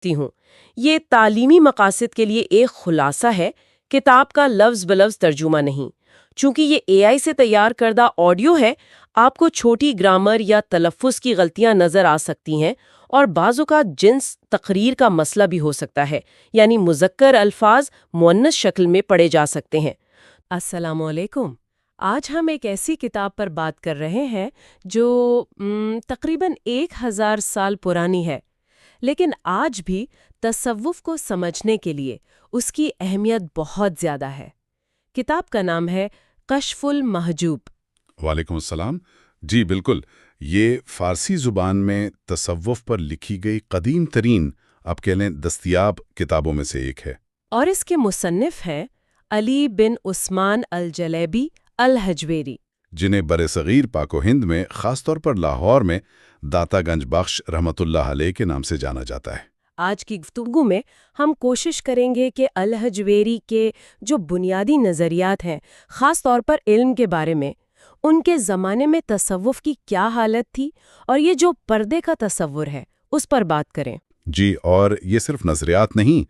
سکتی ہوں۔ یہ تعلیمی مقاصد کے لیے ایک خلاصہ ہے، کتاب کا لفظ بلفظ ترجمہ نہیں۔ چونکہ یہ اے آئی سے تیار کردہ آڈیو ہے، آپ کو چھوٹی گرامر یا تلفظ کی غلطیاں نظر آ سکتی ہیں، اور بعض اوقات جنس تقریر کا مسئلہ بھی ہو سکتا ہے، یعنی مذکر الفاظ مؤنث شکل میں پڑھے جا سکتے ہیں۔ السلام علیکم۔ آج ہم ایک ایسی کتاب پر بات کر رہے ہیں جو تقریباً 1000 سال پرانی ہے، لیکن آج بھی تصوف کو سمجھنے کے لیے اس کی اہمیت بہت زیادہ ہے۔ کتاب کا نام ہے کشف المحجوب۔ وعلیکم السلام۔ جی بالکل، یہ فارسی زبان میں تصوف پر لکھی گئی قدیم ترین، آپ کہہ لیں دستیاب کتابوں میں سے ایک ہے، اور اس کے مصنف ہیں علی بن عثمان الجلیبی الحجویری، جنہیں برصغیر پاک و ہند میں خاص طور پر لاہور میں داتا گنج بخش رحمۃ اللہ علیہ کے نام سے جانا جاتا ہے۔ آج کی گفتگو میں ہم کوشش کریں گے کہ الحجویری کے جو بنیادی نظریات ہیں، خاص طور پر علم کے بارے میں، ان کے زمانے میں تصوف کی کیا حالت تھی، اور یہ جو پردے کا تصور ہے اس پر بات کریں۔ جی، اور یہ صرف نظریات نہیں،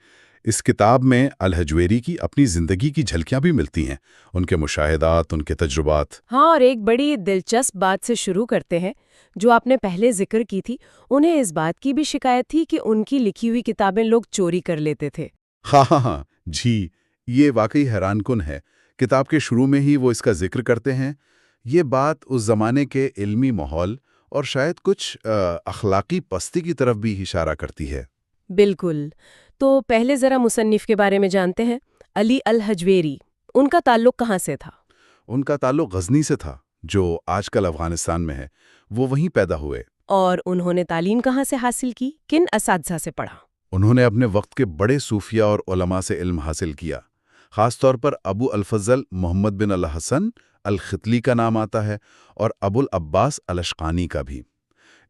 اس کتاب میں الحجویری کی اپنی زندگی کی جھلکیاں بھی ملتی ہیں، ان کے مشاہدات، ان کے تجربات۔ ہاں، اور ایک بڑی دلچسپ بات سے شروع کرتے ہیں جو آپ نے پہلے ذکر کی تھی۔ انہیں اس بات کی بھی شکایت تھی کہ ان کی لکھی ہوئی کتابیں لوگ چوری کر لیتے تھے۔ ہاں، جی، یہ واقعی حیران کن ہے۔ کتاب کے شروع میں ہی وہ اس کا ذکر کرتے ہیں۔ یہ بات اس زمانے کے علمی ماحول اور شاید کچھ اخلاقی پستی کی طرف بھی اشارہ کرتی ہے۔ بالکل۔ تو پہلے ذرا مصنف کے بارے میں جانتے ہیں۔ علی الحجویری، ان کا تعلق کہاں سے تھا؟ ان کا تعلق غزنی سے تھا، جو آج کل افغانستان میں ہے۔ وہ وہیں پیدا ہوئے۔ اور انہوں نے تعلیم کہاں سے حاصل کی؟ کن اساتذہ سے پڑھا؟ انہوں نے اپنے وقت کے بڑے صوفیاء اور علماء سے علم حاصل کیا۔ خاص طور پر ابو الفضل محمد بن الحسن الختلی کا نام آتا ہے، اور ابو العباس الاشقانی کا بھی۔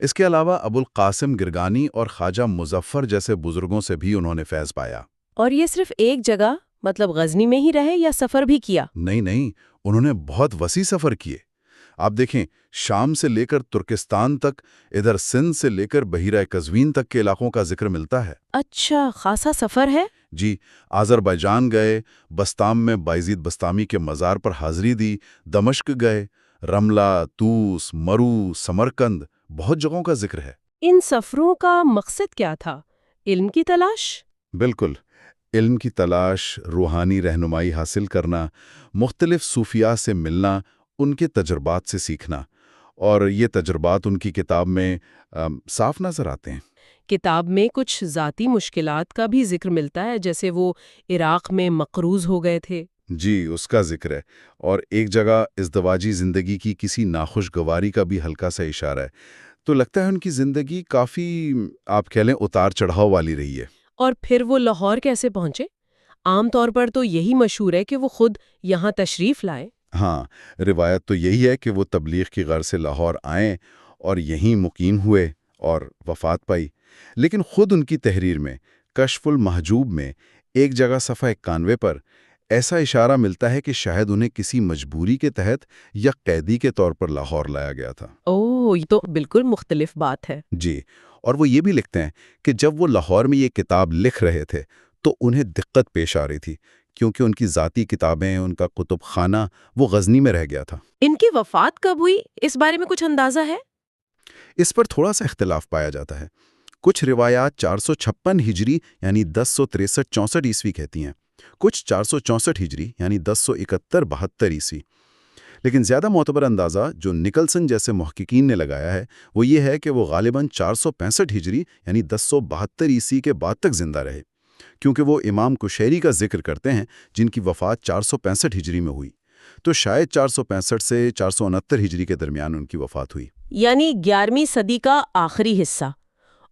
اس کے علاوہ ابو القاسم گرگانی اور خواجہ مظفر جیسے بزرگوں سے بھی انہوں نے فیض پایا۔ اور یہ صرف ایک جگہ، مطلب غزنی میں ہی رہے یا سفر بھی کیا؟ نہیں، انہوں نے بہت وسیع سفر کیے۔ آپ دیکھیں، شام سے لے کر ترکستان تک، ادھر سندھ سے لے کر بحیرہ قزوین تک کے علاقوں کا ذکر ملتا ہے۔ اچھا، خاصا سفر ہے۔ جی، آذربائیجان گئے، بستام میں بائزید بستامی کے مزار پر حاضری دی، دمشق گئے، رملہ، طوس، مرو، سمرقند، بہت جگہوں کا ذکر ہے۔ ان سفروں کا مقصد کیا تھا؟ علم کی تلاش؟ بالکل، علم کی تلاش، روحانی رہنمائی حاصل کرنا، مختلف صوفیاء سے ملنا، ان کے تجربات سے سیکھنا، اور یہ تجربات ان کی کتاب میں صاف نظر آتے ہیں۔ کتاب میں کچھ ذاتی مشکلات کا بھی ذکر ملتا ہے، جیسے وہ عراق میں مقروض ہو گئے تھے۔ جی، اس کا ذکر ہے، اور ایک جگہ ازدواجی زندگی کی کسی ناخوشگواری کا بھی ہلکا سا اشارہ ہے۔ تو لگتا ہے ان کی زندگی کافی، آپ کہہ لیں، اتار چڑھاؤ والی رہی ہے۔ اور پھر وہ لاہور کیسے پہنچے؟ عام طور پر تو یہی مشہور ہے کہ وہ خود یہاں تشریف لائے۔ ہاں، روایت تو یہی ہے کہ وہ تبلیغ کی غرض سے لاہور آئیں اور یہیں مقیم ہوئے اور وفات پائی۔ لیکن خود ان کی تحریر میں، کشف المحجوب میں، ایک جگہ صفحہ 91 پر ایسا اشارہ ملتا ہے کہ شاید انہیں کسی مجبوری کے تحت یا قیدی کے طور پر لاہور لایا گیا تھا۔ اوہ، یہ تو بالکل مختلف بات ہے۔ جی، اور وہ یہ بھی لکھتے ہیں کہ جب وہ لاہور میں یہ کتاب لکھ رہے تھے تو انہیں دقت پیش آ رہی تھی، کیونکہ ان کی ذاتی کتابیں، ان کا کتب خانہ، وہ غزنی میں رہ گیا تھا۔ ان کی وفات کب ہوئی، اس بارے میں کچھ اندازہ ہے؟ اس پر تھوڑا سا اختلاف پایا جاتا ہے۔ کچھ روایات 456 ہجری یعنی 1063-64 عیسوی کہتی ہیں، کچھ 464 ہجری یعنی 1071-72 عیسوی۔ لیکن زیادہ معتبر اندازہ جو نکلسن جیسے محققین نے لگایا ہے وہ یہ ہے کہ وہ غالباً 465 ہجری یعنی 1072 عیسوی کے بعد تک زندہ رہے، کیونکہ وہ امام کشیری کا ذکر کرتے ہیں جن کی وفات 465 ہجری میں ہوئی، تو شاید 465 سے 469 ہجری کے درمیان ان کی وفات ہوئی، یعنی 11ویں صدی کا آخری حصہ۔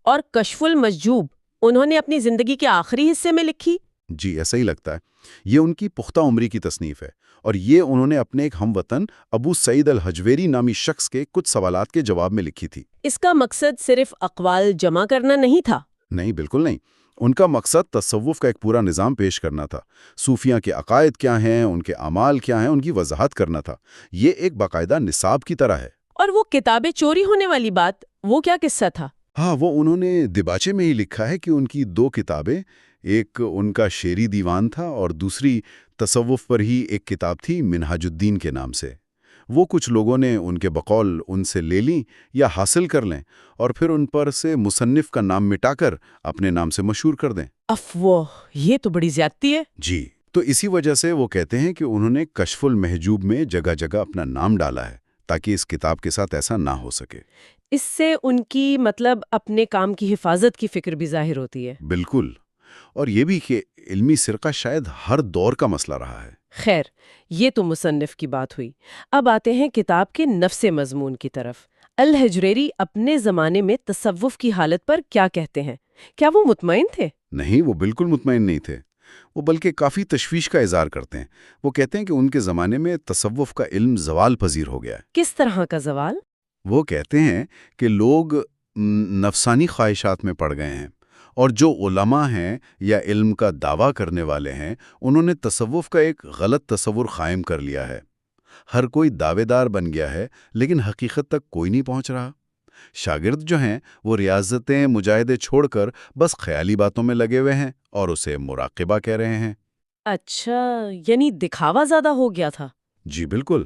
اور کشف المحجوب انہوں نے اپنی زندگی کے آخری حصے میں لکھی؟ جی، ایسا ہی لگتا ہے۔ یہ ان کی پختہ عمری کی تصنیف ہے، اور یہ انہوں نے اپنے ایک ہم وطن ابو سعید الحجویری نامی شخص کے کچھ سوالات کے جواب میں لکھی تھی۔ اس کا مقصد صرف اقوال جمع کرنا نہیں تھا؟ نہیں، بالکل نہیں۔ ان کا مقصد تصوف کا ایک پورا نظام پیش کرنا تھا۔ صوفیاں کے عقائد کیا ہیں، ان کے اعمال کیا ہیں، ان کی وضاحت کرنا تھا۔ یہ ایک باقاعدہ نصاب کی طرح ہے۔ اور وہ کتابیں چوری ہونے والی بات، وہ کیا قصہ تھا؟ ہاں، وہ انہوں نے دیباچے میں ہی لکھا ہے کہ ان کی 2 کتابیں، ایک ان کا شعری دیوان تھا اور دوسری تصوف پر ہی ایک کتاب تھی منہاج الدین کے نام سے۔ وہ کچھ لوگوں نے ان کے بقول ان سے لے لیں یا حاصل کر لیں اور پھر ان پر سے مصنف کا نام مٹا کر اپنے نام سے مشہور کر دیں۔ افواہ، یہ تو بڑی زیادتی ہے۔ جی، تو اسی وجہ سے وہ کہتے ہیں کہ انہوں نے کشف المحجوب میں جگہ جگہ اپنا نام ڈالا ہے تاکہ اس کتاب کے ساتھ ایسا نہ ہو سکے۔ اس سے ان کی اپنے کام کی حفاظت کی فکر بھی ظاہر ہوتی ہے۔ بالکل، اور یہ بھی کہ علمی سرقہ شاید ہر دور کا مسئلہ رہا ہے۔ خیر، یہ تو مصنف کی بات ہوئی۔ اب آتے ہیں کتاب کے نفس مضمون کی طرف۔ الحجویری اپنے زمانے میں تصوف کی حالت پر کیا کہتے ہیں؟ کیا وہ مطمئن تھے؟ نہیں، وہ بالکل مطمئن نہیں تھے۔ وہ بلکہ کافی تشویش کا اظہار کرتے ہیں۔ وہ کہتے ہیں کہ ان کے زمانے میں تصوف کا علم زوال پذیر ہو گیا ہے۔ کس طرح کا زوال؟ وہ کہتے ہیں کہ لوگ نفسانی خواہشات میں پڑ گئے ہیں، اور جو علماء ہیں یا علم کا دعویٰ کرنے والے ہیں انہوں نے تصوف کا ایک غلط تصور قائم کر لیا ہے۔ ہر کوئی دعوے دار بن گیا ہے لیکن حقیقت تک کوئی نہیں پہنچ رہا۔ شاگرد جو ہیں وہ ریاضتیں مجاہدے چھوڑ کر بس خیالی باتوں میں لگے ہوئے ہیں اور اسے مراقبہ کہہ رہے ہیں۔ اچھا، یعنی دکھاوا زیادہ ہو گیا تھا۔ جی بالکل،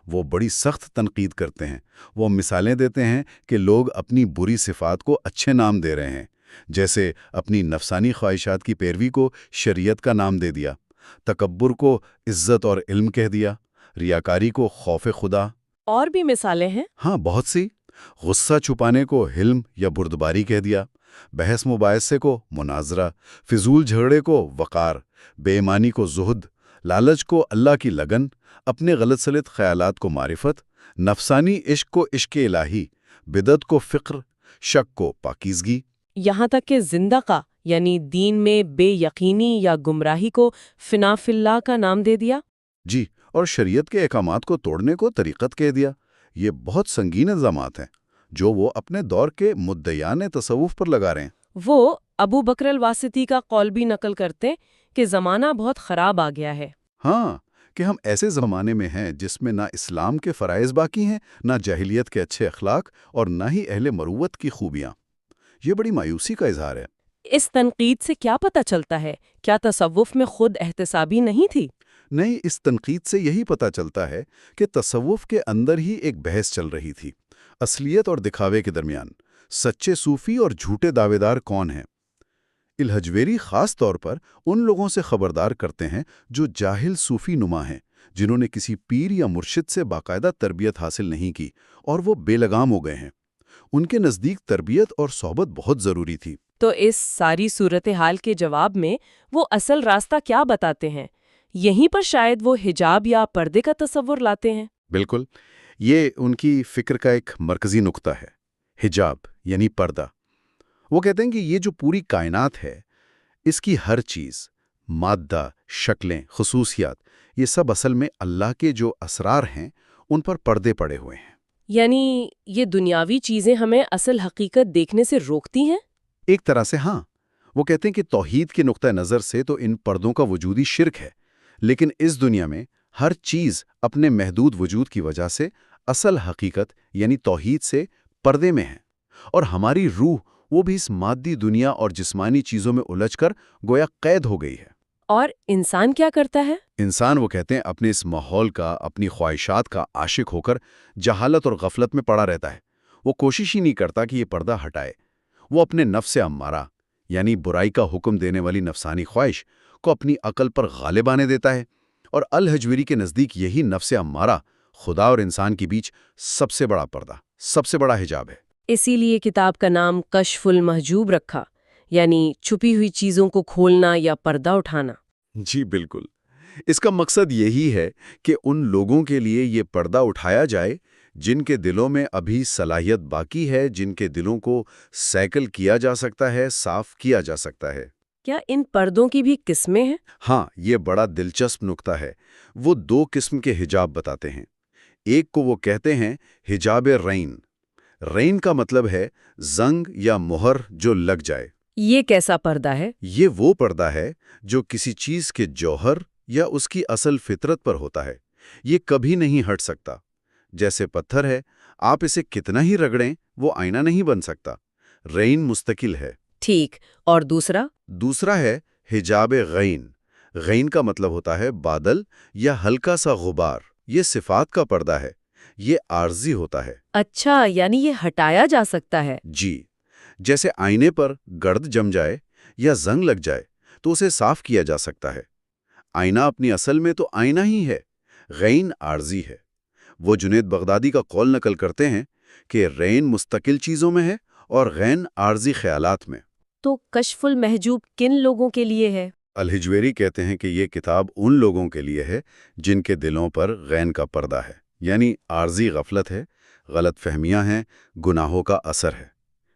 وہ بڑی سخت تنقید کرتے ہیں۔ وہ مثالیں دیتے ہیں کہ لوگ اپنی بری صفات کو اچھے نام دے رہے ہیں، جیسے اپنی نفسانی خواہشات کی پیروی کو شریعت کا نام دے دیا، تکبر کو عزت اور علم کہہ دیا، ریاکاری کو خوف خدا۔ اور بھی مثالیں ہیں؟ ہاں، بہت سی۔ غصہ چھپانے کو حلم یا بردباری کہہ دیا، بحث مباحثے کو مناظرہ، فضول جھگڑے کو وقار، بے ایمانی کو زہد، لالچ کو اللہ کی لگن، اپنے غلط سلط خیالات کو معرفت، نفسانی عشق کو عشق الہی، بدعت کو فقر، شک کو پاکیزگی۔ یہاں تک کہ زندقہ یعنی دین میں بے یقینی یا گمراہی کو فنا فی اللہ کا نام دے دیا۔ جی، اور شریعت کے احکامات کو توڑنے کو طریقت کہہ دیا۔ یہ بہت سنگین الزامات ہیں جو وہ اپنے دور کے مدعیان تصوف پر لگا رہے ہیں۔ وہ ابو بکر الواسطی کا قول بھی نقل کرتے کہ زمانہ بہت خراب آ گیا ہے۔ ہاں، کہ ہم ایسے زمانے میں ہیں جس میں نہ اسلام کے فرائض باقی ہیں، نہ جاہلیت کے اچھے اخلاق اور نہ ہی اہل مروت کی خوبیاں۔ یہ بڑی مایوسی کا اظہار ہے۔ اس تنقید سے کیا پتہ چلتا ہے؟ کیا تصوف میں خود احتسابی نہیں تھی؟ نہیں، اس تنقید سے یہی پتہ چلتا ہے کہ تصوف کے اندر ہی ایک بحث چل رہی تھی، اصلیت اور دکھاوے کے درمیان۔ سچے صوفی اور جھوٹے دعوے دار کون ہیں؟ الحجویری خاص طور پر ان لوگوں سے خبردار کرتے ہیں جو جاہل صوفی نما ہیں، جنہوں نے کسی پیر یا مرشد سے باقاعدہ تربیت حاصل نہیں کی اور وہ بے لگام ہو گئے ہیں۔ ان کے نزدیک تربیت اور صحبت بہت ضروری تھی۔ تو اس ساری صورتحال کے جواب میں وہ اصل راستہ کیا بتاتے ہیں؟ یہیں پر شاید وہ حجاب یا پردے کا تصور لاتے ہیں۔ بالکل، یہ ان کی فکر کا ایک مرکزی نقطہ ہے، حجاب یعنی پردہ۔ وہ کہتے ہیں کہ یہ جو پوری کائنات ہے، اس کی ہر چیز، مادہ، شکلیں، خصوصیات، یہ سب اصل میں اللہ کے جو اسرار ہیں ان پر پردے پڑے ہوئے ہیں۔ یعنی یہ دنیاوی چیزیں ہمیں اصل حقیقت دیکھنے سے روکتی ہیں؟ ایک طرح سے ہاں۔ وہ کہتے ہیں کہ توحید کے نقطہ نظر سے تو ان پردوں کا وجود ہی شرک ہے، لیکن اس دنیا میں ہر چیز اپنے محدود وجود کی وجہ سے اصل حقیقت یعنی توحید سے پردے میں ہے، اور ہماری روح وہ بھی اس مادی دنیا اور جسمانی چیزوں میں الجھ کر گویا قید ہو گئی ہے۔ اور انسان کیا کرتا ہے؟ انسان، وہ کہتے ہیں، اپنے اس ماحول کا، اپنی خواہشات کا عاشق ہو کر جہالت اور غفلت میں پڑا رہتا ہے۔ وہ کوشش ہی نہیں کرتا کہ یہ پردہ ہٹائے۔ وہ اپنے نفس امارہ یعنی برائی کا حکم دینے والی نفسانی خواہش کو اپنی عقل پر غالب آنے دیتا ہے، اور الحجویری کے نزدیک یہی نفس امارہ خدا اور انسان کے بیچ سب سے بڑا پردہ، سب سے بڑا حجاب ہے۔ اسی لیے کتاب کا نام کشف المحجوب رکھا، یعنی چھپی ہوئی چیزوں کو کھولنا یا پردہ اٹھانا۔ جی بالکل، اس کا مقصد یہی ہے کہ ان لوگوں کے لیے یہ پردہ اٹھایا جائے جن کے دلوں میں ابھی صلاحیت باقی ہے، جن کے دلوں کو سیکل کیا جا سکتا ہے، صاف کیا جا سکتا ہے۔ کیا ان پردوں کی بھی قسمیں ہیں؟ ہاں، یہ بڑا دلچسپ نکتہ ہے۔ وہ 2 قسم کے حجاب بتاتے ہیں۔ ایک کو وہ کہتے ہیں حجاب رین۔ رین کا مطلب ہے زنگ یا مہر جو لگ جائے۔ یہ کیسا پردہ ہے؟ یہ وہ پردہ ہے جو کسی چیز کے جوہر یا اس کی اصل فطرت پر ہوتا ہے۔ یہ کبھی نہیں ہٹ سکتا۔ جیسے پتھر ہے، آپ اسے کتنا ہی رگڑیں وہ آئینہ نہیں بن سکتا۔ رین مستقل ہے۔ ٹھیک، اور دوسرا ہے حجاب غین۔ غین کا مطلب ہوتا ہے بادل یا ہلکا سا غبار۔ یہ صفات کا پردہ ہے، یہ عارضی ہوتا ہے۔ اچھا، یعنی یہ ہٹایا جا سکتا ہے؟ جی، جیسے آئینے پر گرد جم جائے یا زنگ لگ جائے تو اسے صاف کیا جا سکتا ہے۔ آئینہ اپنی اصل میں تو آئینہ ہی ہے، غین عارضی ہے۔ وہ جنید بغدادی کا قول نقل کرتے ہیں کہ رین مستقل چیزوں میں ہے اور غین عارضی خیالات میں۔ تو کشف المحجوب کن لوگوں کے لیے ہے؟ الحجویری کہتے ہیں کہ یہ کتاب ان لوگوں کے لیے ہے جن کے دلوں پر غین کا پردہ ہے، یعنی عارضی غفلت ہے، غلط فہمیاں ہیں، گناہوں کا اثر ہے،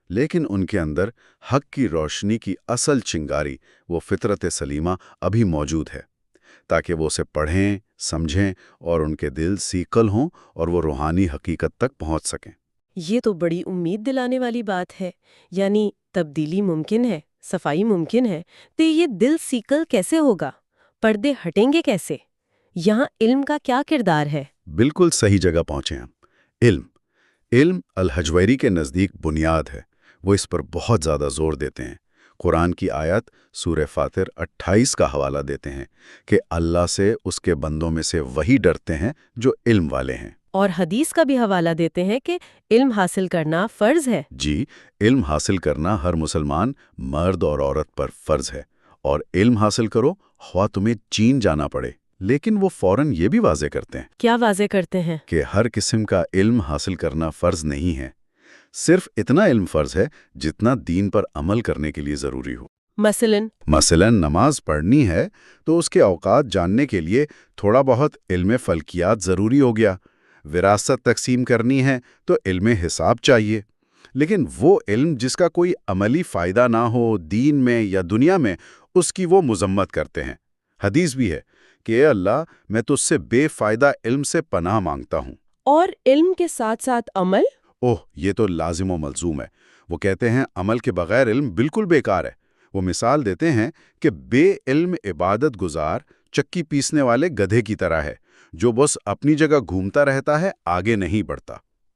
لیکن ان کے اندر حق کی روشنی کی اصل چنگاری، وہ فطرت سلیمہ ابھی موجود ہے، تاکہ وہ اسے پڑھیں، سمجھیں اور ان کے دل سیکل ہوں اور وہ روحانی حقیقت تک پہنچ سکیں۔ یہ تو بڑی امید دلانے والی بات ہے، یعنی تبدیلی ممکن ہے، صفائی ممکن ہے، تو یہ دل سیکل کیسے ہوگا؟ پردے ہٹیں گے کیسے؟ یہاں علم کا کیا کردار ہے؟ بالکل صحیح جگہ پہنچے ہیں۔ علم الحجویری کے نزدیک بنیاد ہے، وہ اس پر بہت زیادہ زور دیتے ہیں۔ قرآن کی آیت سورہ فاطر 28 کا حوالہ دیتے ہیں کہ اللہ سے اس کے بندوں میں سے وہی ڈرتے ہیں جو علم والے ہیں۔ اور حدیث کا بھی حوالہ دیتے ہیں کہ علم حاصل کرنا فرض ہے۔ جی، علم حاصل کرنا ہر مسلمان مرد اور عورت پر فرض ہے، اور علم حاصل کرو خواہ تمہیں چین جانا پڑے۔ لیکن وہ فوراً یہ بھی واضح کرتے ہیں کیا واضح کرتے ہیں؟ کہ ہر قسم کا علم حاصل کرنا فرض نہیں ہے، صرف اتنا علم فرض ہے جتنا دین پر عمل کرنے کے لیے ضروری ہو۔ مثلاً نماز پڑھنی ہے تو اس کے اوقات جاننے کے لیے تھوڑا بہت علم فلکیات ضروری ہو گیا، وراثت تقسیم کرنی ہے تو علم حساب چاہیے، لیکن وہ علم جس کا کوئی عملی فائدہ نہ ہو دین میں یا دنیا میں، اس کی وہ مذمت کرتے ہیں۔ حدیث بھی ہے کہ اے اللہ، میں تجھ سے بے فائدہ علم سے پناہ مانگتا ہوں۔ اور علم کے ساتھ ساتھ عمل؟ یہ تو لازم و ملزوم ہے۔ وہ کہتے ہیں عمل کے بغیر علم بالکل بیکار ہے۔ وہ مثال دیتے ہیں کہ بے علم عبادت گزار چکی پیسنے والے گدھے کی طرح ہے، جو بس اپنی جگہ گھومتا رہتا ہے، آگے نہیں بڑھتا۔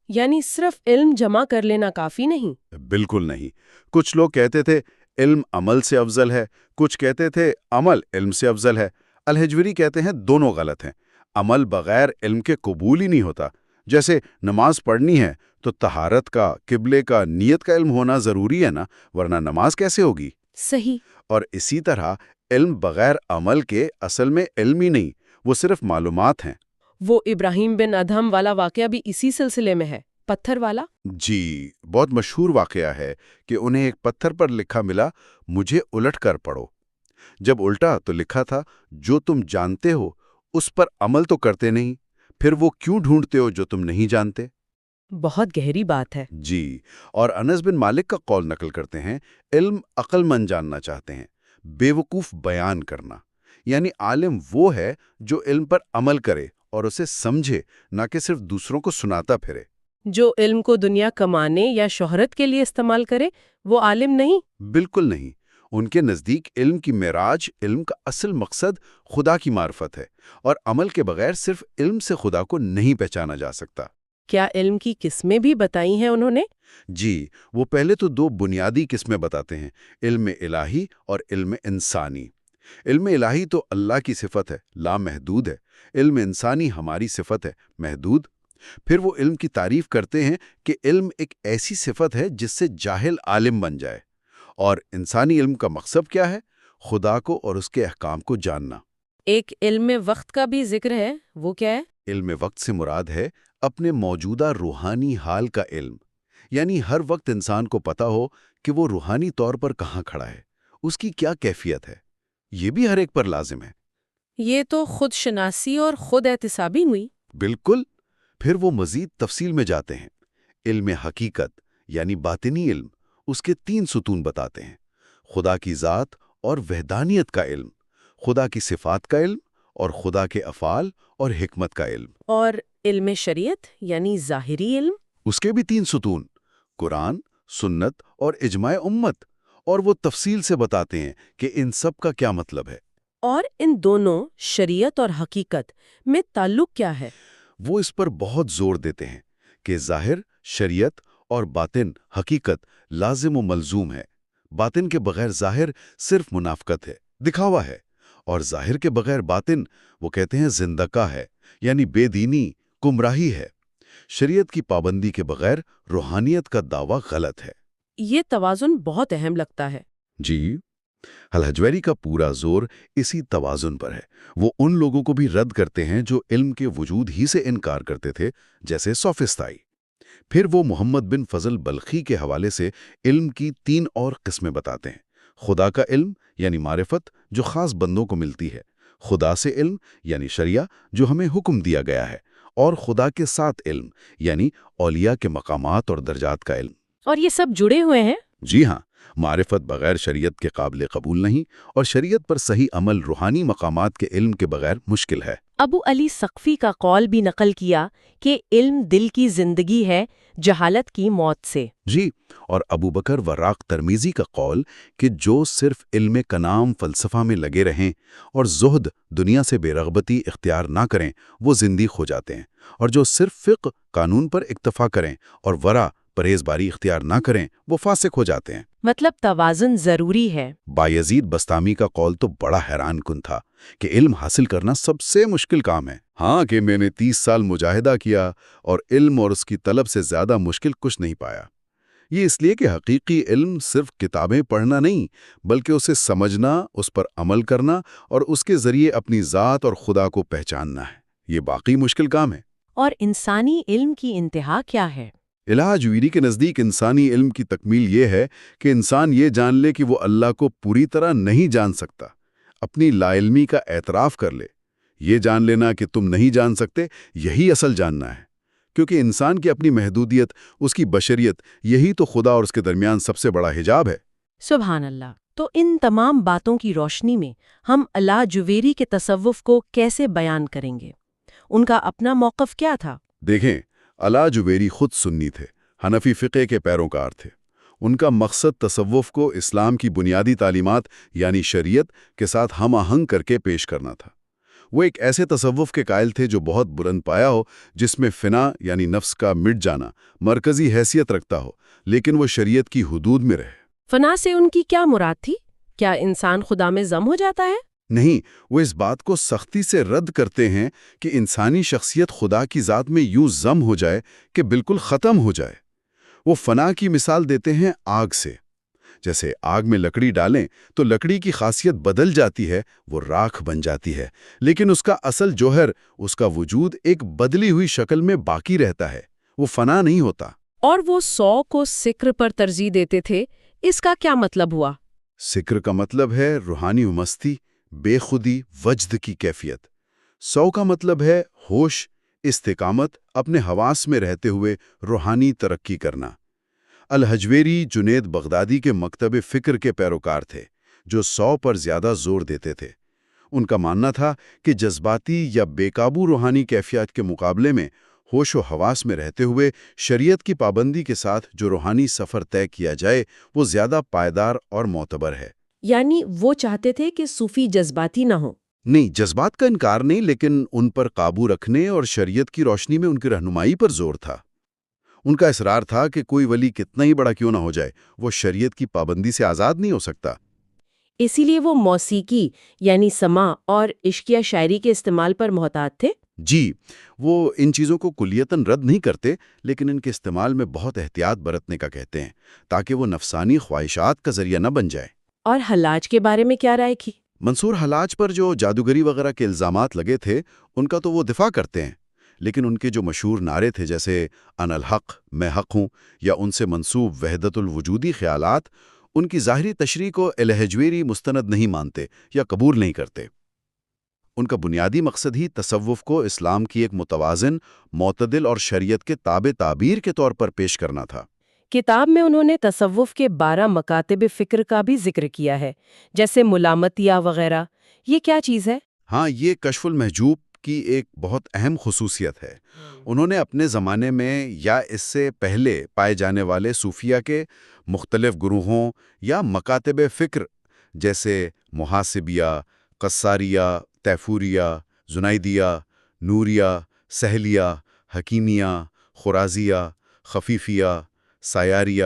یعنی صرف علم جمع کر لینا کافی نہیں؟ بالکل نہیں۔ کچھ لوگ کہتے تھے علم عمل سے افضل ہے، کچھ کہتے تھے عمل علم سے افضل ہے۔ الحجویری کہتے ہیں دونوں غلط ہیں۔ عمل بغیر علم کے قبول ہی نہیں ہوتا۔ جیسے نماز پڑھنی ہے تو طہارت کا، قبلے کا، نیت کا علم ہونا ضروری ہے نا، ورنہ نماز کیسے ہوگی؟ صحیح۔ اور اسی طرح علم بغیر عمل کے اصل میں علم ہی نہیں، وہ صرف معلومات ہیں۔ وہ ابراہیم بن ادہم والا واقعہ بھی اسی سلسلے میں ہے، پتھر والا؟ جی، بہت مشہور واقعہ ہے کہ انہیں ایک پتھر پر لکھا ملا، مجھے الٹ کر پڑھو۔ جب الٹا تو لکھا تھا، جو تم جانتے ہو اس پر عمل تو کرتے نہیں، پھر وہ کیوں ڈھونڈتے ہو جو تم نہیں جانتے؟ بہت گہری بات ہے۔ جی، اور انس بن مالک کا قول نقل کرتے ہیں، علم عقل مند جاننا چاہتے ہیں، بے وقوف بیان کرنا۔ یعنی عالم وہ ہے جو علم پر عمل کرے اور اسے سمجھے، نہ کہ صرف دوسروں کو سناتا پھرے۔ جو علم کو دنیا کمانے یا شہرت کے لیے استعمال کرے، وہ عالم نہیں؟ بالکل نہیں۔ ان کے نزدیک علم کی معراج، علم کا اصل مقصد خدا کی معرفت ہے، اور عمل کے بغیر صرف علم سے خدا کو نہیں پہچانا جا سکتا۔ کیا علم کی قسمیں بھی بتائی ہیں انہوں نے؟ جی، وہ پہلے تو دو بنیادی قسمیں بتاتے ہیں، علم الہی اور علم انسانی۔ علم الہی تو اللہ کی صفت ہے، لامحدود ہے۔ علم انسانی ہماری صفت ہے، محدود۔ پھر وہ علم کی تعریف کرتے ہیں کہ علم ایک ایسی صفت ہے جس سے جاہل عالم بن جائے۔ اور انسانی علم کا مقصد کیا ہے؟ خدا کو اور اس کے احکام کو جاننا۔ ایک علم وقت کا بھی ذکر ہے، وہ کیا ہے؟ علم وقت سے مراد ہے اپنے موجودہ روحانی حال کا علم، یعنی ہر وقت انسان کو پتا ہو کہ وہ روحانی طور پر کہاں کھڑا ہے، اس کی کیا کیفیت ہے۔ یہ بھی ہر ایک پر لازم ہے۔ یہ تو خود شناسی اور خود احتسابی ہوئی۔ بالکل۔ پھر وہ مزید تفصیل میں جاتے ہیں۔ علم حقیقت یعنی باطنی علم، اس کے 3 ستون بتاتے ہیں: خدا کی ذات اور وحدانیت کا علم، خدا کی صفات کا علم، اور خدا کے افعال اور حکمت کا علم۔ اور علم شریعت یعنی ظاہری علم؟ اس کے بھی 3 ستون: قرآن، سنت اور اجماع امت، اور وہ تفصیل سے بتاتے ہیں کہ ان سب کا کیا مطلب ہے۔ اور ان دونوں شریعت اور حقیقت میں تعلق کیا ہے؟ وہ اس پر بہت زور دیتے ہیں کہ ظاہر شریعت اور باطن حقیقت لازم و ملزوم ہے، باطن کے بغیر ظاہر صرف منافقت ہے، دکھاوا ہے، اور ظاہر کے بغیر باطن وہ کہتے ہیں زندقہ ہے، یعنی بے دینی، گمراہی ہے۔ شریعت کی پابندی کے بغیر روحانیت کا دعویٰ غلط ہے۔ یہ توازن بہت اہم لگتا ہے۔ جی، الحجویری کا پورا زور اسی توازن پر ہے۔ وہ ان لوگوں کو بھی رد کرتے ہیں جو علم کے وجود ہی سے انکار کرتے تھے، جیسے سوفسطائی۔ پھر وہ محمد بن فضل بلخی کے حوالے سے علم کی 3 اور قسمیں بتاتے ہیں۔ خدا کا علم یعنی معرفت جو خاص بندوں کو ملتی ہے، خدا سے علم یعنی شریعہ جو ہمیں حکم دیا گیا ہے، اور خدا کے ساتھ علم یعنی اولیاء کے مقامات اور درجات کا علم۔ اور یہ سب جڑے ہوئے ہیں؟ جی ہاں، معرفت بغیر شریعت کے قابل قبول نہیں، اور شریعت پر صحیح عمل روحانی مقامات کے علم کے بغیر مشکل ہے۔ ابو علی سقفی کا قول بھی نقل کیا کہ علم دل کی زندگی ہے، جہالت کی موت سے۔ جی، اور ابو بکر وراق ترمیزی کا قول کہ جو صرف علم کلام فلسفہ میں لگے رہیں اور زہد دنیا سے بے رغبتی اختیار نہ کریں وہ زندیق ہو جاتے ہیں، اور جو صرف فقہ قانون پر اکتفا کریں اور ورع پرہیزباری اختیار نہ کریں وہ فاسق ہو جاتے ہیں۔ مطلب توازن ضروری ہے۔ بایزید بستامی کا قول تو بڑا حیران کن تھا کہ علم حاصل کرنا سب سے مشکل کام ہے۔ ہاں کہ میں نے 30 سال مجاہدہ کیا اور علم اور اس کی طلب سے زیادہ مشکل کچھ نہیں پایا۔ یہ اس لیے کہ حقیقی علم صرف کتابیں پڑھنا نہیں، بلکہ اسے سمجھنا، اس پر عمل کرنا اور اس کے ذریعے اپنی ذات اور خدا کو پہچاننا ہے۔ یہ باقی مشکل کام ہے۔ اور انسانی علم کی انتہا کیا ہے؟ الحجویری کے نزدیک انسانی علم کی تکمیل یہ ہے کہ انسان یہ جان لے کہ وہ اللہ کو پوری طرح نہیں جان سکتا، اپنی لا علمی کا اعتراف کر لے۔ یہ جان لینا کہ تم نہیں جان سکتے، یہی اصل جاننا ہے، کیونکہ انسان کی اپنی محدودیت، اس کی بشریت، یہی تو خدا اور اس کے درمیان سب سے بڑا حجاب ہے۔ سبحان اللہ۔ تو ان تمام باتوں کی روشنی میں ہم الحجویری کے تصوف کو کیسے بیان کریں گے؟ ان کا اپنا موقف کیا تھا؟ دیکھیں، الحجویری خود سنی تھے، حنفی فقہ کے پیروکار تھے۔ ان کا مقصد تصوف کو اسلام کی بنیادی تعلیمات یعنی شریعت کے ساتھ ہم آہنگ کر کے پیش کرنا تھا۔ وہ ایک ایسے تصوف کے قائل تھے جو بہت بلند پایا ہو، جس میں فنا یعنی نفس کا مٹ جانا مرکزی حیثیت رکھتا ہو، لیکن وہ شریعت کی حدود میں رہے۔ فنا سے ان کی کیا مراد تھی؟ کیا انسان خدا میں ضم ہو جاتا ہے؟ نہیں، وہ اس بات کو سختی سے رد کرتے ہیں کہ انسانی شخصیت خدا کی ذات میں یوں ضم ہو جائے کہ بالکل ختم ہو جائے۔ وہ فنا کی مثال دیتے ہیں آگ سے۔ جیسے آگ میں لکڑی ڈالیں تو لکڑی کی خاصیت بدل جاتی ہے، وہ راکھ بن جاتی ہے، لیکن اس کا اصل جوہر، اس کا وجود ایک بدلی ہوئی شکل میں باقی رہتا ہے، وہ فنا نہیں ہوتا۔ اور وہ 100 کو سکر پر ترجیح دیتے تھے، اس کا کیا مطلب ہوا؟ سکر کا مطلب ہے روحانی مستی، بے خودی، وجد کی کیفیت۔ 100 کا مطلب ہے ہوش، استقامت، اپنے حواس میں رہتے ہوئے روحانی ترقی کرنا۔ الحجویری جنید بغدادی کے مکتب فکر کے پیروکار تھے، جو 100 پر زیادہ زور دیتے تھے۔ ان کا ماننا تھا کہ جذباتی یا بے قابو روحانی کیفیات کے مقابلے میں ہوش و حواس میں رہتے ہوئے شریعت کی پابندی کے ساتھ جو روحانی سفر طے کیا جائے وہ زیادہ پائیدار اور معتبر ہے۔ یعنی وہ چاہتے تھے کہ صوفی جذباتی نہ ہو؟ نہیں، جذبات کا انکار نہیں، لیکن ان پر قابو رکھنے اور شریعت کی روشنی میں ان کی رہنمائی پر زور تھا۔ ان کا اصرار تھا کہ کوئی ولی کتنا ہی بڑا کیوں نہ ہو جائے، وہ شریعت کی پابندی سے آزاد نہیں ہو سکتا۔ اسی لیے وہ موسیقی یعنی سماع اور عشقیہ شاعری کے استعمال پر محتاط تھے؟ جی، وہ ان چیزوں کو کلیتاً رد نہیں کرتے، لیکن ان کے استعمال میں بہت احتیاط برتنے کا کہتے ہیں، تاکہ وہ نفسانی خواہشات کا ذریعہ نہ بن جائے۔ اور حلاج کے بارے میں کیا رائے کی؟ منصور حلاج پر جو جادوگری وغیرہ کے الزامات لگے تھے، ان کا تو وہ دفاع کرتے ہیں، لیکن ان کے جو مشہور نعرے تھے جیسے انا الحق، میں حق ہوں، یا ان سے منسوب وحدت الوجودی خیالات، ان کی ظاہری تشریح کو الحجویری مستند نہیں مانتے یا قبول نہیں کرتے۔ ان کا بنیادی مقصد ہی تصوف کو اسلام کی ایک متوازن، معتدل اور شریعت کے تابع تعبیر کے طور پر پیش کرنا تھا۔ کتاب میں انہوں نے تصوف کے 12 مکاتب فکر کا بھی ذکر کیا ہے، جیسے ملامتیہ وغیرہ۔ یہ کیا چیز ہے؟ ہاں، یہ کشف المحجوب کی ایک بہت اہم خصوصیت ہے۔ انہوں نے اپنے زمانے میں یا اس سے پہلے پائے جانے والے صوفیہ کے مختلف گروہوں یا مکاتب فکر جیسے محاسبیہ، قصاریہ، تیفوریہ، زنیدیہ، نوریہ، سہلیہ، حکیمیہ، خرازیہ، خفیفیہ، سایاریہ،